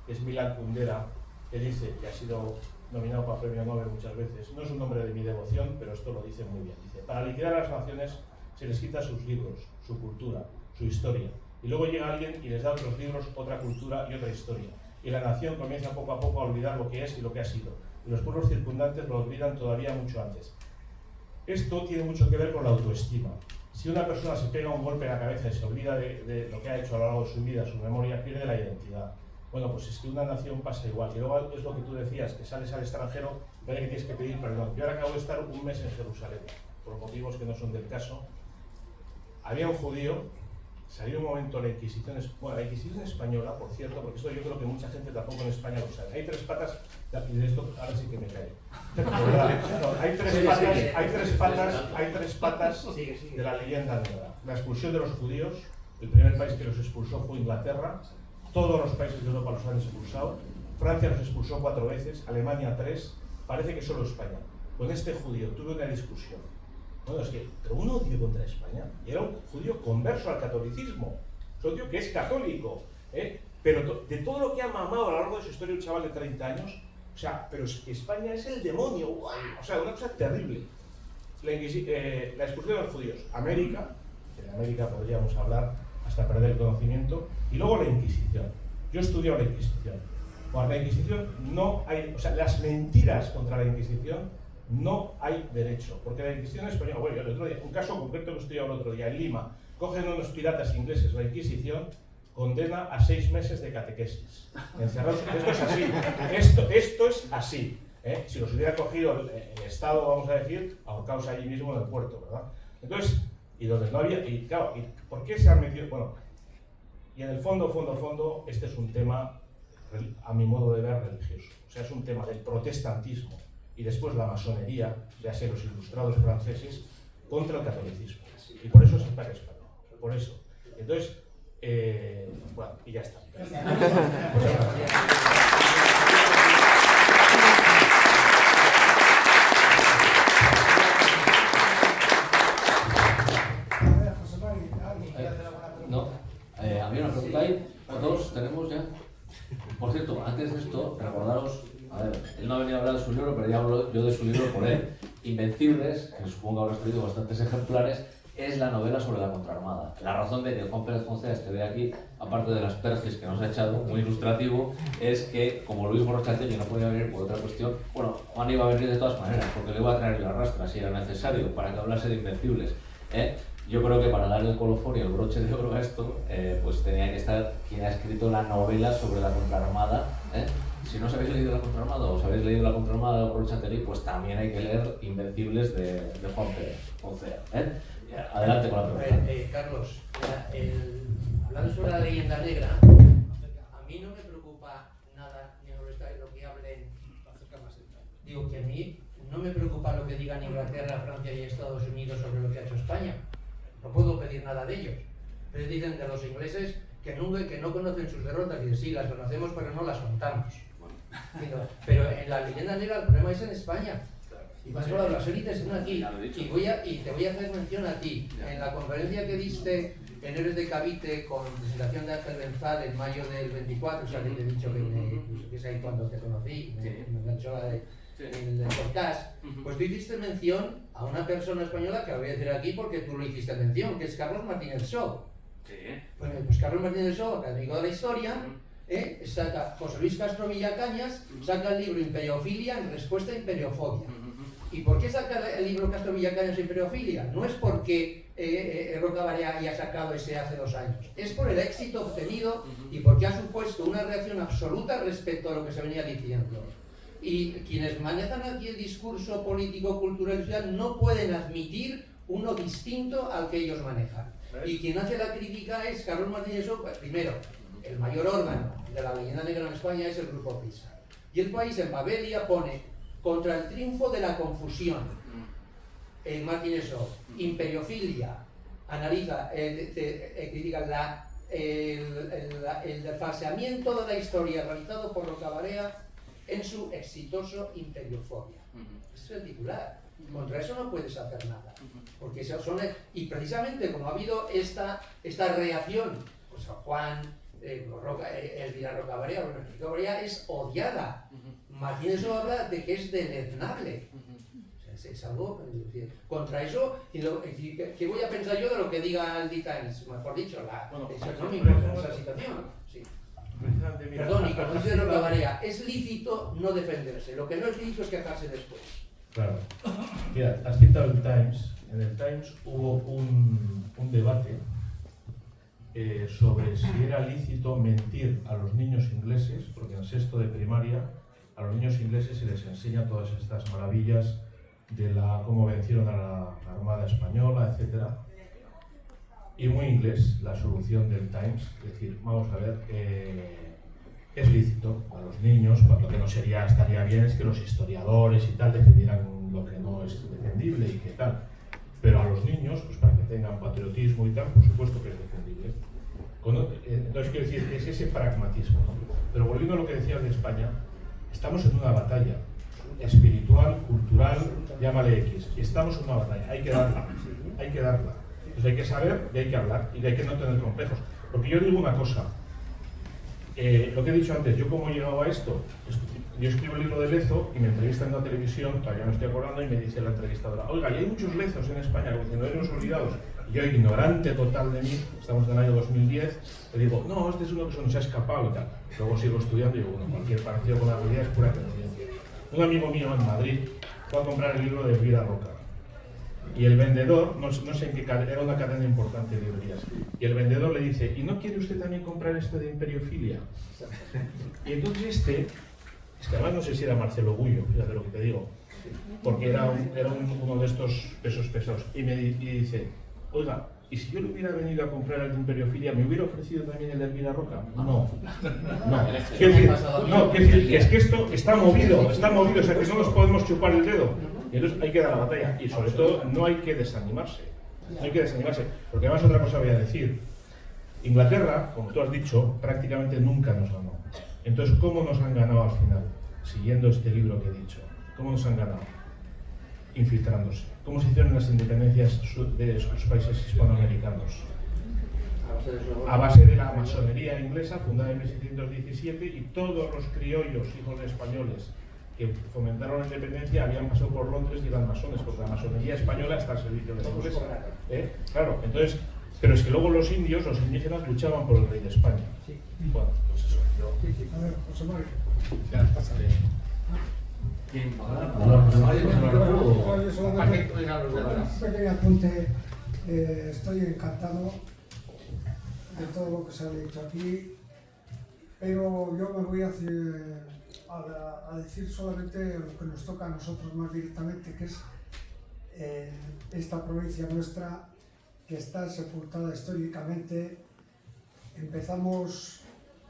que es Milan Kundera, que dice, que ha sido nominado para premio Nobel muchas veces, no es un hombre de mi devoción, pero esto lo dice muy bien. Dice, para liquidar a las naciones se les quita sus libros, su cultura, su historia. Y luego llega alguien y les da otros libros, otra cultura y otra historia. Y la nación comienza poco a poco a olvidar lo que es y lo que ha sido. Y los pueblos circundantes lo olvidan todavía mucho antes. Esto tiene mucho que ver con la autoestima. Si una persona se pega un golpe en la cabeza y se olvida de lo que ha hecho a lo largo de su vida, su memoria, pierde la identidad. Bueno, pues es que una nación pasa igual. Y luego es lo que tú decías, que sales al extranjero y parece que tienes que pedir perdón. Yo ahora acabo de estar un mes en Jerusalén, por motivos que no son del caso. Había un judío, salió un momento la Inquisición española, por cierto, porque esto yo creo que mucha gente tampoco en España lo sabe. Hay tres patas, y de esto ahora sí que me cae. No, hay tres patas de la leyenda negra. La expulsión de los judíos, el primer país que los expulsó fue Inglaterra, todos los países de Europa los han expulsado, Francia los expulsó 4 veces, Alemania 3, parece que solo España. Con este judío tuve una discusión. Bueno, es que, pero un odio contra España, y era un judío converso al catolicismo, es un tío que es católico, pero de todo lo que ha mamado a lo largo de su historia un chaval de 30 años, o sea, pero es que España es el demonio, ¡guau! O sea, una cosa terrible. La expulsión de los judíos, América, que de América podríamos hablar hasta perder el conocimiento, y luego la Inquisición. Yo he estudiado la Inquisición. Bueno, la Inquisición no hay, o sea, las mentiras contra la Inquisición no hay derecho, porque la Inquisición española, bueno, el otro día, un caso concreto que estudiaba el otro día, en Lima, cogen unos piratas ingleses, la Inquisición condena a 6 meses de catequesis, encerrados. Esto es así, esto es así, Si los hubiera cogido el Estado, vamos a decir, ahorcados allí mismo en el puerto, ¿verdad? Entonces, y donde no había, y claro, ¿por qué se han metido? Bueno, y en el fondo, este es un tema, a mi modo de ver, religioso, o sea, es un tema del protestantismo, y después la masonería, ya sea los ilustrados franceses, contra el catolicismo. Y por eso se ataca España. Por eso. Entonces, bueno, y ya está. No, había una pregunta ahí. Todos tenemos ya. Por cierto, antes de esto, recordaros. A ver, él no ha venido a hablar de su libro, pero ya hablo yo de su libro por él. Invencibles, que supongo habrás traído bastantes ejemplares, es la novela sobre la contraarmada. La razón de que Juan Pérez Foncea esté de aquí, aparte de las percis que nos ha echado, muy ilustrativo, es que como Luis Borrachategui no podía venir por otra cuestión, bueno, Juan iba a venir de todas maneras, porque le iba a traer la rastra si era necesario, para que hablase de Invencibles. Yo creo que para dar el colofón y el broche de oro a esto, pues tenía que estar quien ha escrito la novela sobre la contraarmada. Si no os habéis leído la contraarmada o os habéis leído la contraarmada de Borrachategui, pues también hay que leer Invencibles de Juan Pérez Foncea. Adelante con la pregunta. Carlos, hablando sobre la leyenda negra, a mí no me preocupa nada ni lo que hablen. Digo que a mí no me preocupa lo que digan Inglaterra, Francia y Estados Unidos sobre lo que ha hecho España. No puedo pedir nada de ellos. Pero dicen de los ingleses que no conocen sus derrotas. Y sí, las conocemos, pero no las contamos. Pero en la leyenda negra el problema es en España. Y más por las élites están aquí. Y te voy a hacer mención a ti. En la conferencia que diste en Héroes de Cavite con presentación de Ángel Benzal en mayo del 24, o sea, que te he dicho que es ahí cuando te conocí, me enganchó el podcast, pues tú hiciste mención a una persona española que la voy a decir aquí porque tú lo hiciste mención, que es Carlos Martínez Shaw. Bueno, pues Carlos Martínez Shaw, académico de la historia, saca José Luis Castro Villacañas, saca el libro Imperiofilia en respuesta a Imperiofobia. ¿Y por qué saca el libro Castro Villacañas Imperiofilia? No es porque Roca Barea haya sacado ese hace 2 años, es por el éxito obtenido y porque ha supuesto una reacción absoluta respecto a lo que se venía diciendo. Y quienes manejan aquí el discurso político, cultural y social no pueden admitir uno distinto al que ellos manejan. Y quien hace la crítica es Carlos Martínez Shaw. Primero, el mayor órgano de la leyenda negra en España es el Grupo PISA. Y el País en Babelia pone contra el triunfo de la confusión. Martínez Shaw, imperiofilia, analiza, critica el desfaseamiento de la historia realizado por Rocabarea en su exitoso Imperiofobia. Es el titular. Contra eso no puedes hacer nada. Porque y precisamente como ha habido esta reacción, pues a Juan, Elvira Rocabarea, es odiada. Más bien eso habla de que es deleznable. Es algo, contra eso, ¿qué voy a pensar yo de lo que diga el The Times? Mejor dicho, eso no me importa esa situación. Sí. Perdón, y como dice Rocabarea, es lícito no defenderse, lo que no es lícito es quejarse después. Claro. Mira, has citado el Times. En el Times hubo un debate sobre si era lícito mentir a los niños ingleses, porque en sexto de primaria a los niños ingleses se les enseña todas estas maravillas de cómo vencieron a la Armada Española, etc. Y muy inglés la solución del Times, es decir, vamos a ver, es lícito a los niños, lo que no estaría bien es que los historiadores y tal defendieran lo que no es defendible y qué tal, pero a los niños, pues para que tengan patriotismo y tal, por supuesto que es defendible. Entonces quiero decir, es ese pragmatismo, ¿no? Pero volviendo a lo que decías de España, estamos en una batalla espiritual, cultural, llámale X. Estamos en una batalla, hay que darla. Entonces hay que saber y hay que hablar y hay que no tener complejos. Porque yo digo una cosa, lo que he dicho antes, yo como he llegado a esto, yo escribo el libro de Lezo y me entrevistan en la televisión, todavía no estoy acordando, y me dice la entrevistadora, oiga, y hay muchos Lezos en España, como diciendo, eres olvidados. Y yo, ignorante total de mí, estamos en el año 2010, le digo, no, este es uno que se nos ha escapado y tal. Luego sigo estudiando y digo, bueno, cualquier parecido con la realidad es pura coincidencia. Un amigo mío en Madrid fue a comprar el libro de Elvira Roca. Y el vendedor, no sé en qué cadena, era una cadena importante de librerías, y el vendedor le dice, ¿y no quiere usted también comprar este de Imperiofilia? Y entonces es que además no sé si era Marcelo Gullo, fíjate lo que te digo, porque era uno de estos pesos pesados, y dice, oiga, ¿y si yo le hubiera venido a comprar el de Imperiofilia, me hubiera ofrecido también el de Elvira Roca? No. Quiero decir, es que esto está movido, o sea que no nos podemos chupar el dedo. Y entonces hay que dar la batalla, y sobre todo no hay que desanimarse, porque además otra cosa voy a decir. Inglaterra, como tú has dicho, prácticamente nunca nos ganó. Entonces, ¿cómo nos han ganado al final? Siguiendo este libro que he dicho, ¿cómo nos han ganado? Infiltrándose. ¿Cómo se hicieron las independencias de sus países hispanoamericanos? A base de la masonería inglesa, fundada en 1717, y todos los criollos, hijos de españoles, que fomentaron la independencia habían pasado por Londres y eran masones, porque la masonería española está al servicio de la Iglesia. Claro, entonces, pero es que luego los indios, los indígenas, luchaban por el rey de España. Sí. Bueno, pues eso. A ver, José Mario. Ya, pásale. Un pequeño apunte. Estoy encantado de todo lo que se ha dicho aquí, pero yo me voy a decir solamente lo que nos toca a nosotros más directamente, que es esta provincia nuestra que está sepultada históricamente. Empezamos,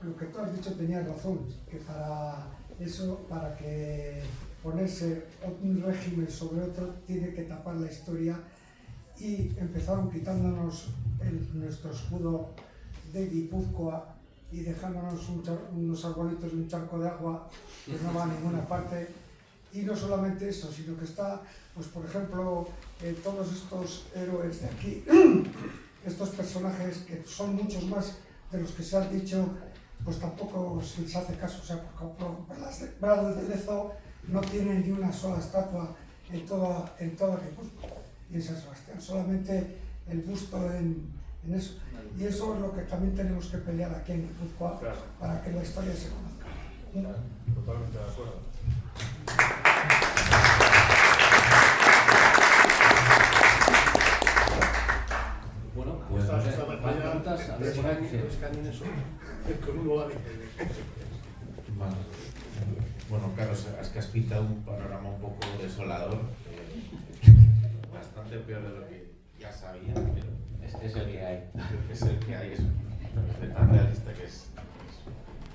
lo que tú has dicho tenías razón, que para que ponerse un régimen sobre otro tiene que tapar la historia, y empezaron quitándonos nuestro escudo de Guipúzcoa y dejándonos unos arbolitos y un charco de agua que no va a ninguna parte. Y no solamente eso, sino que está, pues por ejemplo, todos estos héroes de aquí, estos personajes que son muchos más de los que se han dicho, pues tampoco se les hace caso. O sea, porque Bras de Lezo no tiene ni una sola estatua en toda Guipúzcoa y en San Sebastián, solamente el busto en eso. Y eso es lo que también tenemos que pelear aquí en Guipúzcoa, claro, para que la historia se conozca. Totalmente de acuerdo. Bueno, pues no sé, más preguntas, a ver por aquí. Vale. Bueno, claro, es que has pintado un panorama un poco desolador, bastante peor de lo que ya sabía, pero es el que hay. Es el que hay, es tan realista que es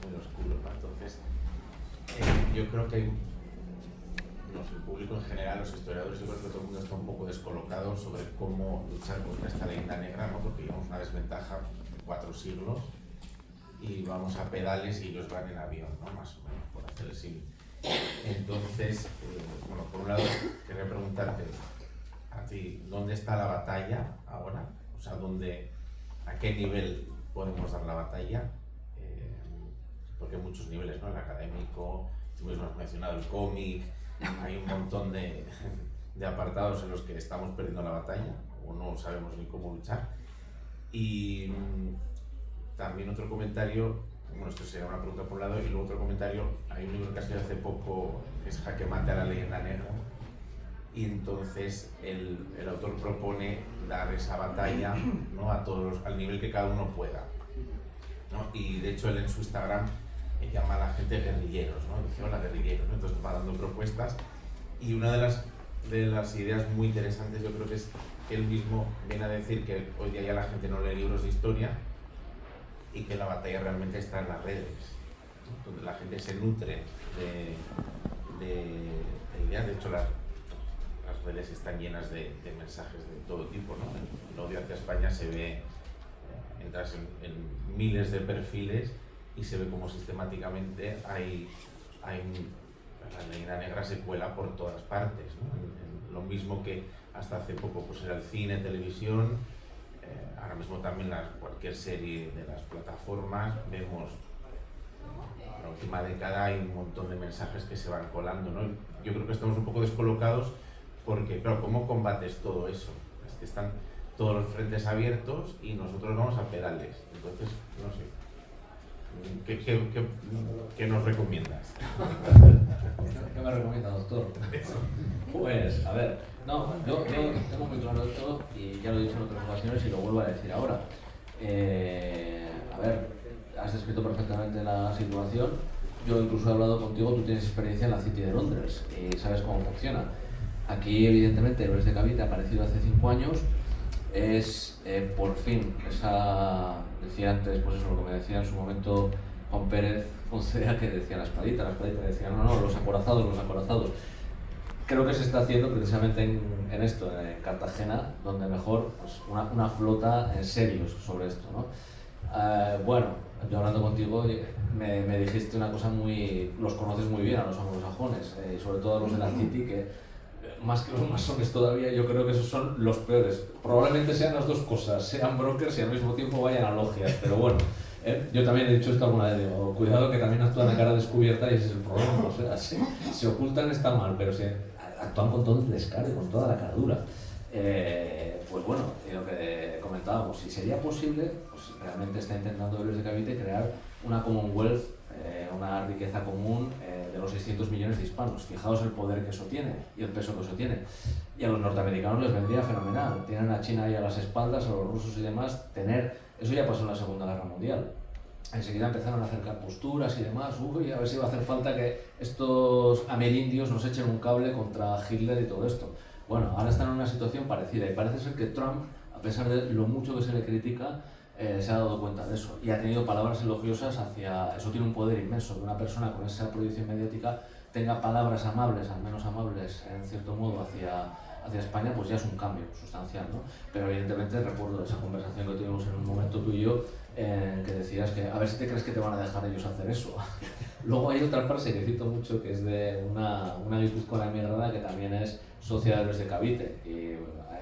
muy oscuro, ¿no? Entonces, yo creo que el público en general, los historiadores, yo creo que todo el mundo está un poco descolocado sobre cómo luchar contra esta leyenda negra, ¿no? Porque llevamos una desventaja 4 siglos y vamos a pedales y ellos van en avión, ¿no? Más o menos, por hacer el símil. Entonces, bueno, por un lado, quería preguntarte a ti, ¿dónde está la batalla ahora? O sea, ¿a qué nivel podemos dar la batalla? Porque hay muchos niveles, ¿no? El académico, tú mismo has mencionado el cómic, hay un montón de apartados en los que estamos perdiendo la batalla o no sabemos ni cómo luchar. Y también otro comentario, bueno, esto sería una pregunta por un lado, y luego otro comentario, hay un libro que ha salido hace poco, que es Jaque Mate a la leyenda negra, y entonces el autor propone dar esa batalla, ¿no? A todos al nivel que cada uno pueda, ¿no? Y de hecho él en su Instagram llama a la gente guerrilleros, ¿no? Dice, hola guerrilleros, ¿no? Entonces va dando propuestas, y una de las ideas muy interesantes yo creo que es que él mismo viene a decir que hoy día ya la gente no lee libros de historia y que la batalla realmente está en las redes, ¿no? Donde la gente se nutre de ideas. De hecho las redes están llenas de mensajes de todo tipo, ¿no? El odio hacia España se ve, entras en miles de perfiles y se ve como sistemáticamente la leyenda negra se cuela por todas partes, ¿no? Lo mismo que hasta hace poco pues era el cine, televisión, ahora mismo también cualquier serie de las plataformas, vemos en la última década hay un montón de mensajes que se van colando, ¿no? Yo creo que estamos un poco descolocados porque, claro, ¿cómo combates todo eso? Es que están todos los frentes abiertos y nosotros vamos a pedales, entonces, no sé. ¿Qué nos recomiendas? ¿Qué me recomienda, doctor? Pues, a ver, no, yo tengo muy claro esto y ya lo he dicho en otras ocasiones y lo vuelvo a decir ahora. A ver, has descrito perfectamente la situación. Yo incluso he hablado contigo, tú tienes experiencia en la City de Londres y sabes cómo funciona. Aquí, evidentemente, Héroes de Cavite ha aparecido hace 5 años. Es por fin decía antes, pues eso, lo que me decía en su momento Juan Pérez Foncea, que decía la espadita, decía no, los acorazados. Creo que se está haciendo precisamente en esto, en Cartagena, donde mejor pues, una flota en serios sobre esto, ¿no? Bueno, yo hablando contigo me dijiste una cosa los conoces muy bien a los anglosajones, y sobre todo a los de la City, que más que los masones todavía, yo creo que esos son los peores. Probablemente sean las dos cosas, sean brokers y al mismo tiempo vayan a logias, pero bueno, yo también he dicho esto alguna vez, digo, cuidado que también actúan a cara descubierta y ese es el problema, o sea, se ocultan está mal, pero actúan con todo el descaro, con toda la cara dura. Pues bueno, lo que comentábamos, si sería posible, pues realmente está intentando Héroes de Cavite crear una Commonwealth, una riqueza común de los 600 millones de hispanos. Fijaos el poder que eso tiene y el peso que eso tiene. Y a los norteamericanos les vendría fenomenal. Tienen a China ahí a las espaldas, a los rusos y demás. Eso ya pasó en la Segunda Guerra Mundial. Enseguida empezaron a acercar posturas y demás. Uy, a ver si va a hacer falta que estos amerindios nos echen un cable contra Hitler y todo esto. Bueno, ahora están en una situación parecida y parece ser que Trump, a pesar de lo mucho que se le critica, se ha dado cuenta de eso y ha tenido palabras elogiosas hacia... Eso tiene un poder inmenso, que una persona con esa proyección mediática tenga palabras amables, al menos amables en cierto modo, hacia España, pues ya es un cambio sustancial, ¿no? Pero evidentemente recuerdo esa conversación que tuvimos en un momento tú y yo, que decías que a ver si te crees que te van a dejar ellos hacer eso. Luego hay otra frase que cito mucho, que es de una guipuzcoana emigrada que también es socia de Héroes de Cavite y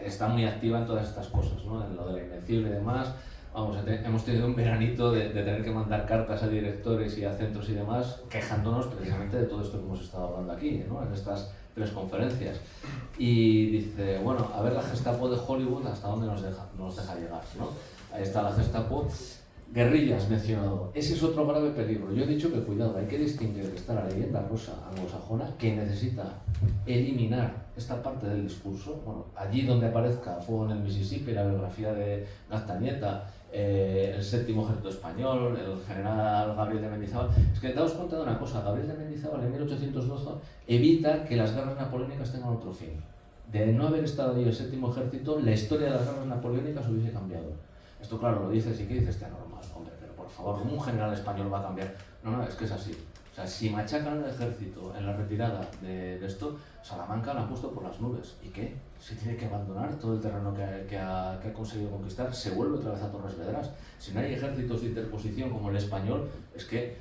está muy activa en todas estas cosas, ¿no? En lo de la Invencible y demás. Vamos, hemos tenido un veranito de tener que mandar cartas a directores y a centros y demás quejándonos precisamente de todo esto que hemos estado hablando aquí, ¿no? En estas 3 conferencias. Y dice, bueno, a ver la Gestapo de Hollywood hasta dónde nos deja llegar, ¿no? Ahí está la Gestapo. Guerrillas mencionado. Ese es otro grave peligro. Yo he dicho que cuidado, hay que distinguir que está la leyenda rosa anglosajona que necesita eliminar esta parte del discurso. Bueno, allí donde aparezca Fuego en el Mississippi, la biografía de Gaztañeta, el séptimo ejército español, el general Gabriel de Mendizábal. Es que daos cuenta de una cosa, Gabriel de Mendizábal en 1812 evita que las guerras napoleónicas tengan otro fin. De no haber estado allí el séptimo ejército, la historia de las guerras napoleónicas hubiese cambiado. Esto claro, lo dices y que dices, normal, hombre, pero por favor, ¿cómo un general español va a cambiar? No, es que es así. O sea, si machacan al ejército en la retirada de esto, Salamanca la han puesto por las nubes. ¿Y qué? Se tiene que abandonar todo el terreno que ha conseguido conquistar, se vuelve otra vez a Torres Vedrás. Si no hay ejércitos de interposición como el español, es que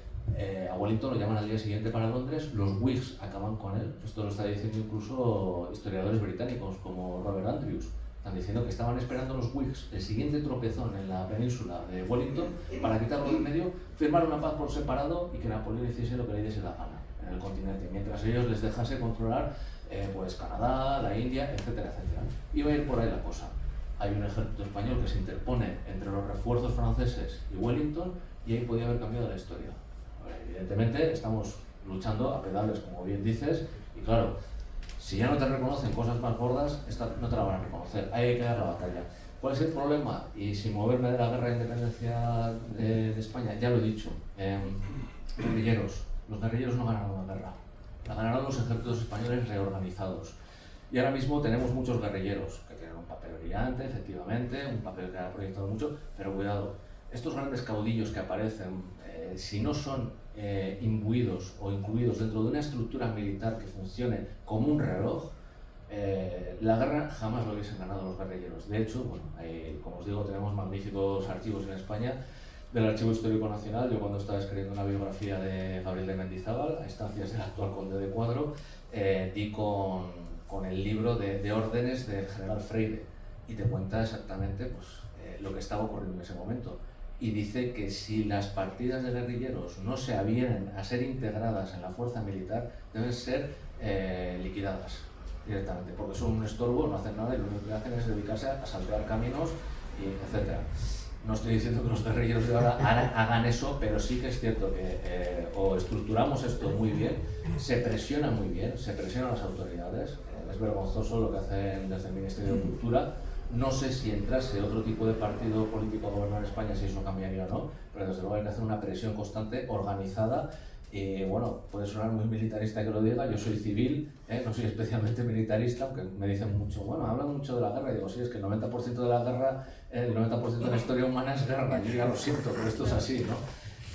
a Wellington lo llaman al día siguiente para Londres, los Whigs acaban con él. Esto lo está diciendo incluso historiadores británicos como Robert Andrews. Están diciendo que estaban esperando los Whigs el siguiente tropezón en la península de Wellington para quitarlo de en medio, firmar una paz por separado y que Napoleón hiciese lo que le diese la gana en el continente, mientras ellos les dejase controlar pues Canadá, la India, etcétera, etcétera. Iba a ir por ahí la cosa. Hay un ejército español que se interpone entre los refuerzos franceses y Wellington y ahí podía haber cambiado la historia. Evidentemente estamos luchando a pedales, como bien dices, y claro, si ya no te reconocen cosas más gordas, esta no te la van a reconocer. Hay que dar la batalla. ¿Cuál es el problema? Y sin moverme de la guerra de independencia de España, ya lo he dicho, guerrilleros. Los guerrilleros no ganaron la guerra. La ganaron los ejércitos españoles reorganizados. Y ahora mismo tenemos muchos guerrilleros que tienen un papel brillante, efectivamente, un papel que ha proyectado mucho, pero cuidado, estos grandes caudillos que aparecen, si no son imbuidos o incluidos dentro de una estructura militar que funcione como un reloj, la guerra jamás lo hubiesen ganado los guerrilleros. De hecho, bueno, como os digo, tenemos magníficos archivos en España del Archivo Histórico Nacional. Yo cuando estaba escribiendo una biografía de Gabriel de Mendizábal, a instancias del actual conde de Cuadro, di con el libro de órdenes del general Freire y te cuenta exactamente pues, lo que estaba ocurriendo en ese momento. Y dice que si las partidas de guerrilleros no se avienen a ser integradas en la fuerza militar, deben ser liquidadas directamente, porque son un estorbo, no hacen nada y lo único que hacen es dedicarse a saltear caminos, etc. No estoy diciendo que los guerrilleros de ahora hagan eso, pero sí que es cierto que o estructuramos esto muy bien, se presiona muy bien, se presionan las autoridades. Es vergonzoso lo que hacen desde el Ministerio de Cultura. No sé si entrase otro tipo de partido político a gobernar España, si eso cambiaría o no, pero desde luego hay que hacer una presión constante, organizada. Y bueno, puede sonar muy militarista que lo diga, yo soy civil, no soy especialmente militarista, aunque me dicen mucho, bueno, hablan mucho de la guerra, y digo, sí, es que el 90% de la guerra, el 90% de la historia humana es guerra, yo ya lo siento, pero esto es así, ¿no?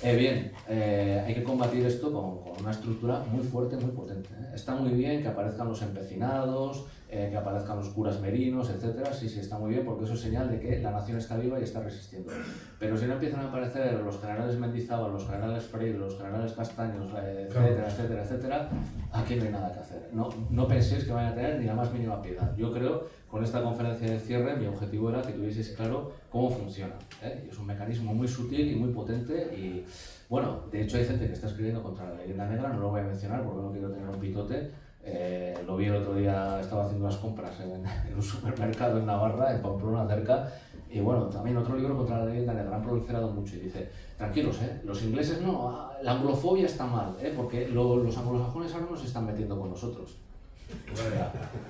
Hay que combatir esto con una estructura muy fuerte, muy potente. Está muy bien que aparezcan los empecinados, que aparezcan los curas merinos, etcétera. Sí, está muy bien porque eso es señal de que la nación está viva y está resistiendo. Pero si no empiezan a aparecer los generales Mendizábal, los generales Freire, los generales Castaños, etcétera, etcétera, etcétera, aquí no hay nada que hacer. No penséis que vayan a tener ni la más mínima piedad. Yo creo, con esta conferencia de cierre, mi objetivo era que tuvieseis claro cómo funciona. Y es un mecanismo muy sutil y muy potente y, bueno, de hecho hay gente que está escribiendo contra la leyenda negra, no lo voy a mencionar porque no quiero tener un pitote. Lo vi el otro día, estaba haciendo las compras en un supermercado en Navarra, en Pamplona, cerca, y bueno, también otro libro contra la leyenda negra, han proliferado mucho y dice, tranquilos, los ingleses no, la anglofobia está mal, porque los anglosajones ahora nos están metiendo con nosotros.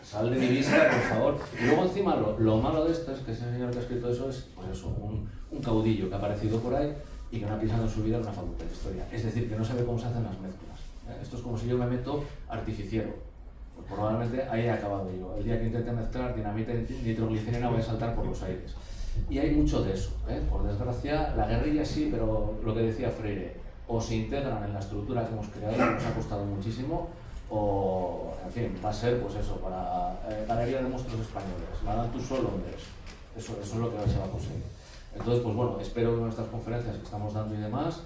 Sal de mi vista, por favor. Y luego encima lo malo de esto es que ese señor que ha escrito eso es pues eso, un caudillo que ha aparecido por ahí y que no ha pisado en su vida una facultad de historia. Es decir, que no sabe cómo se hacen las mezclas. Esto es como si yo me meto artificiero. Pues probablemente ahí he acabado yo. El día que intente mezclar dinamita y nitroglicerina voy a saltar por los aires. Y hay mucho de eso. Por desgracia, la guerrilla sí, pero lo que decía Freire, o se integran en la estructura que hemos creado, que nos ha costado muchísimo, o, en fin, va a ser pues eso, para galería de monstruos españoles, Madame Tussauds Londres. Eso es lo que se va a conseguir. Entonces, pues bueno, espero que nuestras conferencias que estamos dando y demás,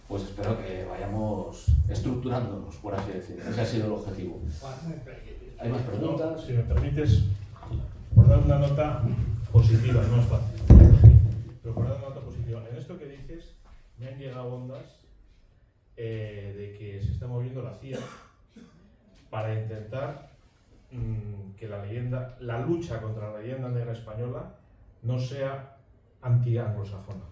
pues espero que vayamos estructurándonos, por así decirlo. Ese ha sido el objetivo. ¿Hay más preguntas? Si me permites, por dar una nota positiva, no es fácil, pero por dar una nota positiva. En esto que dices, me han llegado ondas de que se está moviendo la CIA para intentar que la lucha contra la leyenda negra española no sea anti-anglosajona.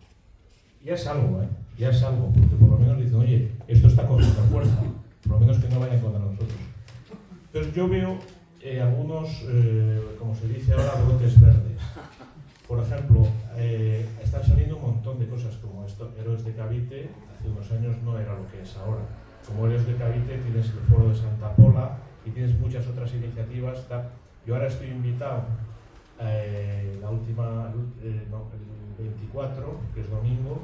Ya es algo, porque por lo menos dicen, oye, esto está con nuestra fuerza, por lo menos que no vayan contra nosotros. Entonces yo veo algunos, como se dice ahora, brotes verdes. Por ejemplo, están saliendo un montón de cosas como esto, Héroes de Cavite, hace unos años no era lo que es ahora. Como Héroes de Cavite tienes el Foro de Santa Pola y tienes muchas otras iniciativas. Yo ahora estoy invitado, el 24, que es domingo,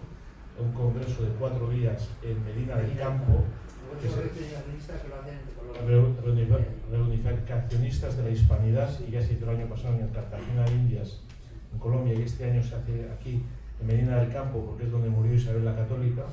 a un congreso de 4 días en Medina del Campo, reunificacionistas de la hispanidad, y ya se hizo el año pasado en Cartagena de Indias, en Colombia, y este año se hace aquí en Medina del Campo, porque es donde murió Isabel la Católica.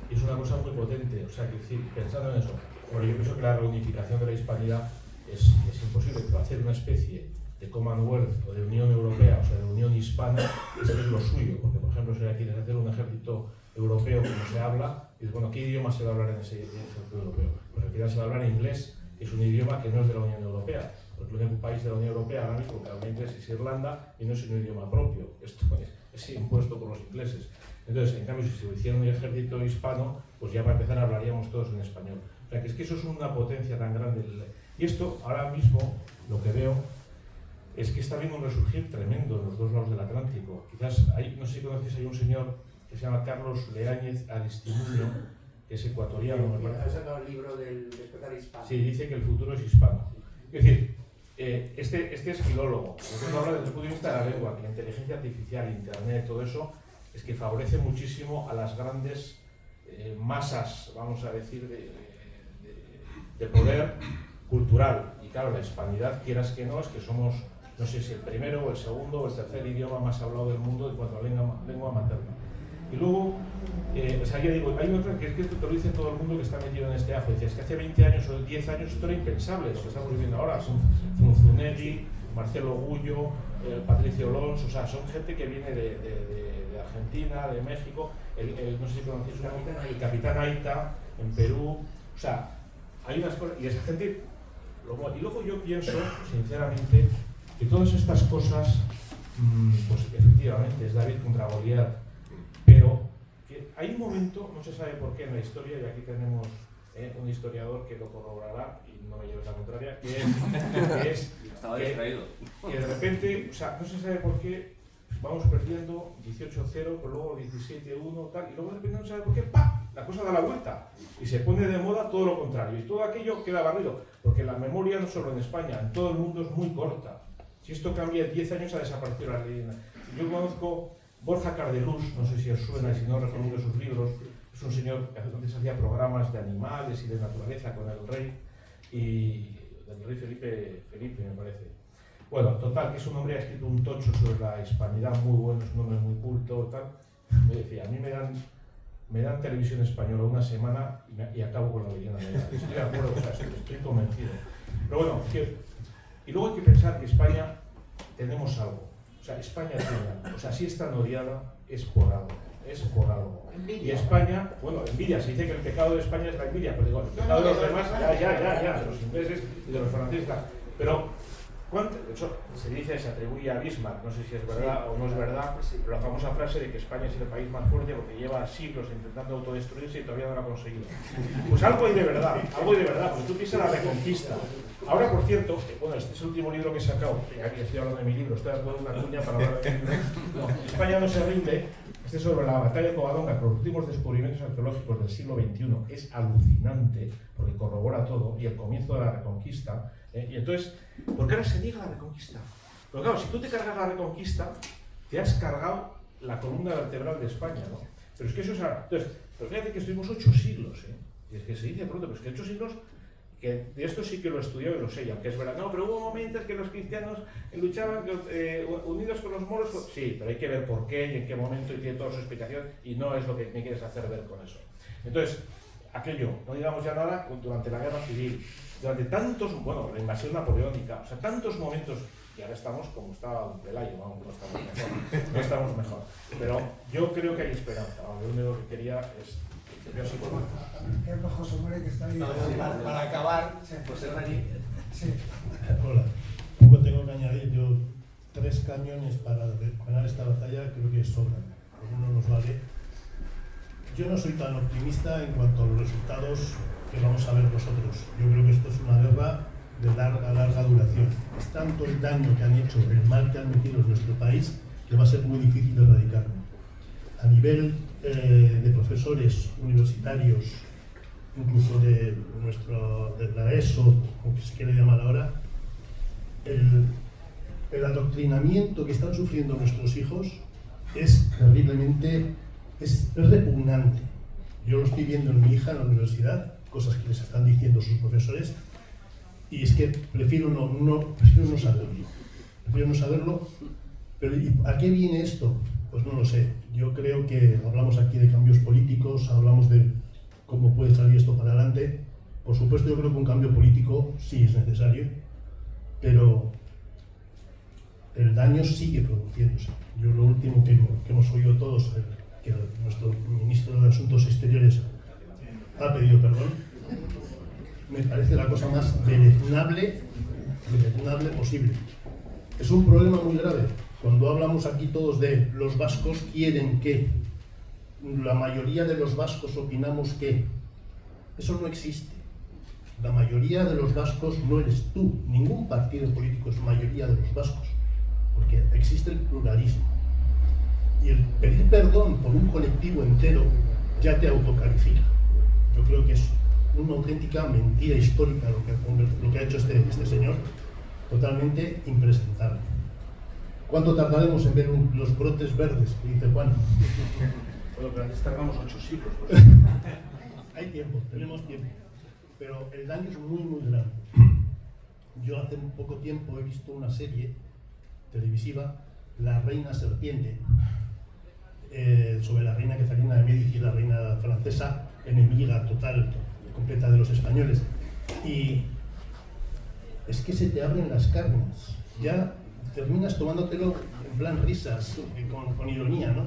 Y es una cosa muy potente, o sea, que decir, pensando en eso, bueno, yo pienso que la reunificación de la hispanidad es imposible, pero hacer una especie de Commonwealth o de Unión Europea, o sea, de Unión Hispana, es lo suyo, porque por ejemplo, si quieres hacer un ejército europeo como se habla, y dices, bueno, ¿qué idioma se va a hablar en ese ejército europeo? Pues al final se va a hablar inglés, que es un idioma que no es de la Unión Europea, porque el único país de la Unión Europea ahora mismo que habla inglés es Irlanda, y no es un idioma propio, esto es impuesto por los ingleses. Entonces, en cambio, si se hiciera un ejército hispano, pues ya para empezar hablaríamos todos en español. O sea, que es que eso es una potencia tan grande. Y esto, ahora mismo, lo que veo es que está habiendo un resurgir tremendo en los dos lados del Atlántico. Quizás, no sé si conocéis, hay un señor que se llama Carlos Leáñez Aristimuño, que es ecuatoriano, me parece. Ha sacado el libro del despertar hispano. Sí, dice que el futuro es hispano. Es decir, este es filólogo. Entonces habla desde el punto de vista de la lengua, que la inteligencia artificial, internet, todo eso, es que favorece muchísimo a las grandes masas, vamos a decir, de poder cultural. Y claro, la hispanidad, quieras que no, es que somos, no sé si el primero o el segundo o el tercer idioma más hablado del mundo en cuanto a lengua materna. Y luego, o sea, ya digo, hay otra que es que esto te lo dice todo el mundo que está metido en este ajo. Dices, que hace 20 años o 10 años esto era impensable, eso que estamos viviendo ahora. Son Zunzunegui, Marcelo Gullo, Patricio Lons, o sea, son gente que viene de Argentina, de México, no sé si conocéis el Capitán Aita en Perú, o sea, hay unas cosas, y esa gente, y luego yo pienso, sinceramente, que todas estas cosas, pues efectivamente, es David contra Goliat, pero que hay un momento, no se sabe por qué en la historia, y aquí tenemos un historiador que lo corroborará, y no me lleves la contraria, que es Estaba distraído. Que de repente, o sea, no se sabe por qué, vamos perdiendo 18-0, pero luego 17-1, tal, y luego de repente no se sabe por qué, ¡pa!, la cosa da la vuelta y se pone de moda todo lo contrario, y todo aquello queda barrido, porque la memoria no solo en España, en todo el mundo es muy corta. Si esto cambia en 10 años ha desaparecido la leyenda. Yo conozco Borja Cardelús, no sé si os suena, si no recomiendo sus libros, es un señor que antes hacía programas de animales y de naturaleza con el rey, y del rey Felipe me parece. Bueno, total, que es un hombre que ha escrito un tocho sobre la hispanidad muy bueno, es un hombre muy culto, tal. Me decía, a mí me dan televisión española una semana y acabo con la leyenda negra. Estoy de acuerdo, o sea, estoy convencido. Pero bueno, y luego hay que pensar que España tenemos algo. O sea, España tiene algo. O sea, si es tan odiada, es por algo. Es por algo. Envidia. Y España, bueno, envidia, se dice que el pecado de España es la envidia, pero digo, el pecado de los demás, ya, de los ingleses y de los franceses, pero eso se dice, se atribuye a Bismarck, no sé si es verdad o no es verdad, pero la famosa frase de que España es el país más fuerte porque lleva siglos intentando autodestruirse y todavía no lo ha conseguido. Pues algo hay de verdad, porque tú piensas la Reconquista. Ahora, por cierto, bueno, este es el último libro que he sacado, y aquí estoy hablando de mi libro, estoy dando una cuña para hablar de mi libro. No, España no se rinde, este es sobre la batalla de Covadonga, con los últimos descubrimientos arqueológicos del siglo XXI, es alucinante, porque corrobora todo, y el comienzo de la Reconquista. Y entonces, ¿por qué ahora se niega la Reconquista? Porque claro, si tú te cargas la Reconquista, te has cargado la columna vertebral de España, ¿no? Pero es que eso es ahora. Entonces, pero fíjate que estuvimos 8 siglos, y es que se dice pronto, pero es que 8 siglos, que de esto sí que lo he estudiado y lo sé, y aunque es verdad, no, pero hubo momentos que los cristianos luchaban unidos con los moros, sí, pero hay que ver por qué y en qué momento, y tiene toda su explicación, y no es lo que me quieres hacer ver con eso. Entonces, aquello, no digamos ya nada, durante la guerra civil, durante tantos, bueno, la invasión napoleónica, o sea, tantos momentos, y ahora estamos como estaba Pelayo, vamos, no estamos mejor, pero yo creo que hay esperanza, lo único que quería es que yo sí puedo. Que es José María que está ahí. Para acabar, Sí. pues Hernani, Sí. Hola, poco tengo que añadir. Yo 3 cañones para ganar esta batalla creo que sobran, con uno nos vale. Yo no soy tan optimista en cuanto a los resultados que vamos a ver nosotros. Yo creo que esto es una guerra de larga duración. Es tanto el daño que han hecho, el mal que han metido en nuestro país, que va a ser muy difícil de erradicarlo. A nivel de profesores universitarios, incluso de la ESO, como que se quiere llamar ahora, el adoctrinamiento que están sufriendo nuestros hijos es terriblemente, es repugnante. Yo lo estoy viendo en mi hija en la universidad, cosas que les están diciendo sus profesores, y es que prefiero no saberlo. Prefiero no saberlo, pero ¿y a qué viene esto? Pues no lo sé. Yo creo que hablamos aquí de cambios políticos, hablamos de cómo puede salir esto para adelante. Por supuesto, yo creo que un cambio político sí es necesario, pero el daño sigue produciéndose. Yo lo último que hemos oído todos, que nuestro ministro de Asuntos Exteriores ha pedido perdón, me parece la cosa más deleznable posible. Es un problema muy grave. Cuando hablamos aquí todos de los vascos quieren que, la mayoría de los vascos opinamos que, eso no existe. La mayoría de los vascos no eres tú, ningún partido político es mayoría de los vascos, porque existe el pluralismo. Y el pedir perdón por un colectivo entero ya te autocalifica. Yo creo que es una auténtica mentira histórica lo que ha hecho este señor, totalmente impresentable. ¿Cuánto tardaremos en ver los brotes verdes que dice Juan? Bueno, pero antes tardamos 8 siglos. Hay tiempo, tenemos tiempo, pero el daño es muy, muy grande. Yo hace poco tiempo he visto una serie televisiva, La Reina Serpiente, sobre la reina Catalina de Médici, la reina francesa, enemiga total, completa de los españoles. Y es que se te abren las carnes, ya terminas tomándotelo en plan risas, con ironía, ¿no?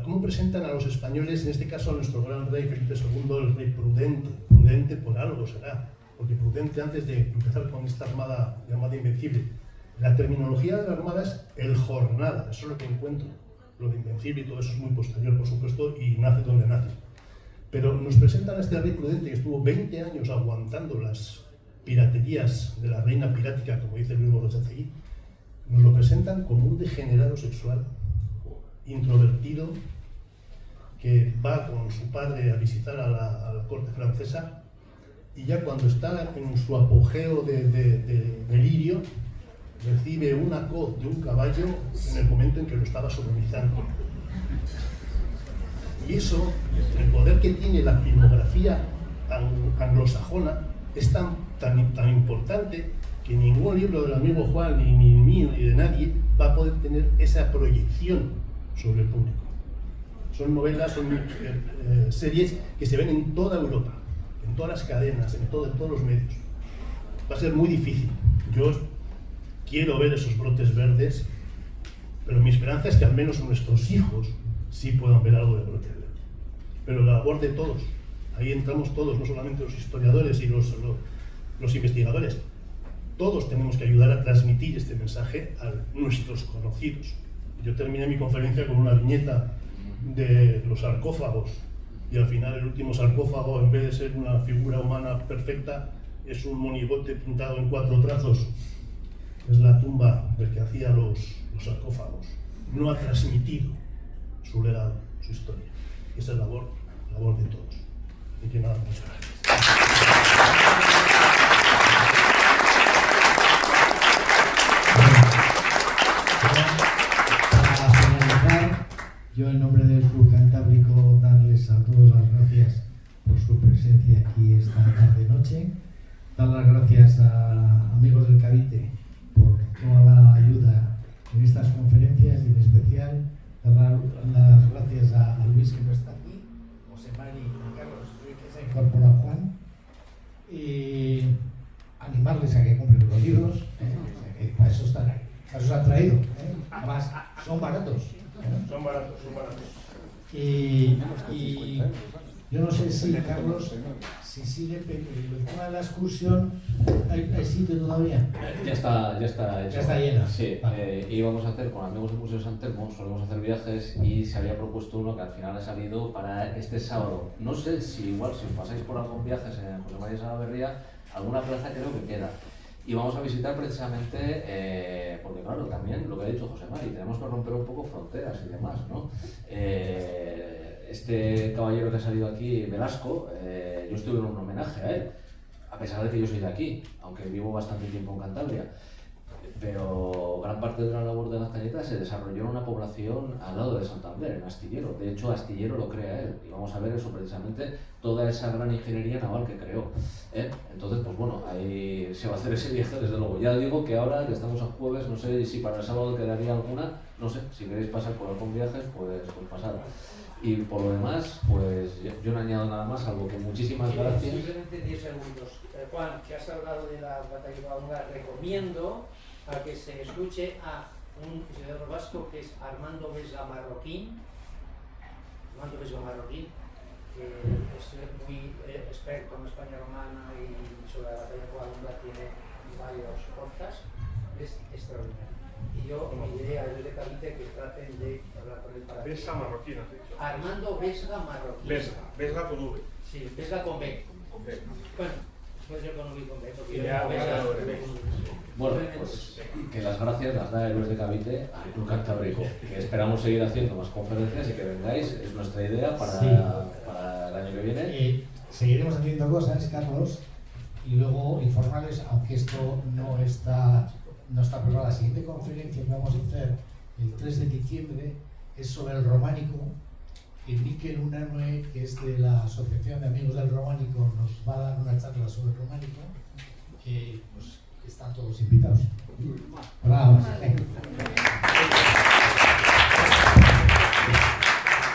Cómo presentan a los españoles, en este caso a nuestro gran rey Felipe II, el rey prudente por algo será, porque prudente antes de empezar con esta armada llamada Invencible. La terminología de la armada es el jornada, eso es lo que encuentro. Lo de Invencible y todo eso es muy posterior, por supuesto, y nace donde nace. Pero nos presentan a este rey prudente que estuvo 20 años aguantando las piraterías de la reina pirática, como dice Luis Gorochategui. Nos lo presentan como un degenerado sexual, introvertido, que va con su padre a visitar a la corte francesa, y ya cuando está en su apogeo de delirio, recibe una coz de un caballo en el momento en que lo estaba sodomizando. Y eso, el poder que tiene la filmografía anglosajona, es tan importante que ningún libro del amigo Juan, ni mío, ni de nadie, va a poder tener esa proyección sobre el público. Son novelas, son series que se ven en toda Europa, en todas las cadenas, en todos los medios. Va a ser muy difícil. Yo quiero ver esos brotes verdes, pero mi esperanza es que al menos nuestros hijos sí puedan ver algo de brotes verdes. Pero la labor de todos, ahí entramos todos, no solamente los historiadores y los investigadores. Todos tenemos que ayudar a transmitir este mensaje a nuestros conocidos. Yo terminé mi conferencia con una viñeta de los sarcófagos, y al final el último sarcófago, en vez de ser una figura humana perfecta, es un monigote pintado en 4 trazos. Es la tumba del que hacía los sarcófagos. No ha transmitido su legado, su historia. Esa es la labor de todos. Y que nada, muchas gracias. Para finalizar, yo en nombre del Club Cantábrico darles a todos las gracias por su presencia aquí esta tarde-noche. Dar las gracias a amigos del Cavite por toda la ayuda en estas conferencias, y en especial dar las gracias a Luis, que no está aquí, José Mari y Carlos, que se ha incorporado Juan, y animarles a que compren los libros, que para eso están ahí, para eso se han traído, además son baratos. Son baratos. Y yo no sé si, Carlos, si sigue el tema de la excursión, ¿hay sitio todavía? Ya está hecho. Ya está llena. Sí, Vale. íbamos a hacer con amigos del Museo de San Telmo, solemos hacer viajes, y se había propuesto uno que al final ha salido para este sábado. No sé si igual, si os pasáis por algún viajes en José María Salaverría, alguna plaza creo que queda. Y vamos a visitar precisamente, porque claro, también lo que ha dicho José Mari, tenemos que romper un poco fronteras y demás, ¿no? Este caballero que ha salido aquí, Velasco, yo estuve en un homenaje a él, a pesar de que yo soy de aquí, aunque vivo bastante tiempo en Cantabria. Pero gran parte de la labor de las cañetas se desarrolló en una población al lado de Santander, en Astillero. De hecho, Astillero lo crea él. Y vamos a ver eso precisamente, toda esa gran ingeniería naval que creó. Entonces, pues bueno, ahí se va a hacer ese viaje, desde luego. Ya digo que ahora que estamos a jueves, no sé si para el sábado quedaría alguna, no sé, si queréis pasar por algún viaje, pues pasad. Y por lo demás, pues yo no añado nada más, salvo que muchísimas gracias. Simplemente 10 segundos. Juan, que has hablado de la batalla de Coahuila, recomiendo a que se escuche a un historiador vasco que es Armando Vesga Marroquín. Armando Vesga Marroquín, que es muy experto en España romana y sobre la batalla de Coahuila tiene varios podcasts. Es extraordinario. Y yo me diré a ellos de Cavite que traten de hablar con él para Vesga Marroquín, has dicho. Armando Vesga Marroquín. Vesga con V. Sí, Vesga con B. Con V. Bueno, puede ser con V y con B, porque Ya, yo Vesga. Bueno, pues que las gracias las da Héroes de Cavite al Club Cantábrico, que esperamos seguir haciendo más conferencias y que vengáis, es nuestra idea para, Sí. para el año que viene. Seguiremos haciendo cosas, Carlos, y luego informarles, aunque esto no está preparada. La siguiente conferencia que vamos a hacer el 3 de diciembre es sobre el románico. Y Miquel Unanue, que es de la Asociación de Amigos del Románico, nos va a dar una charla sobre el románico. Pues están todos invitados.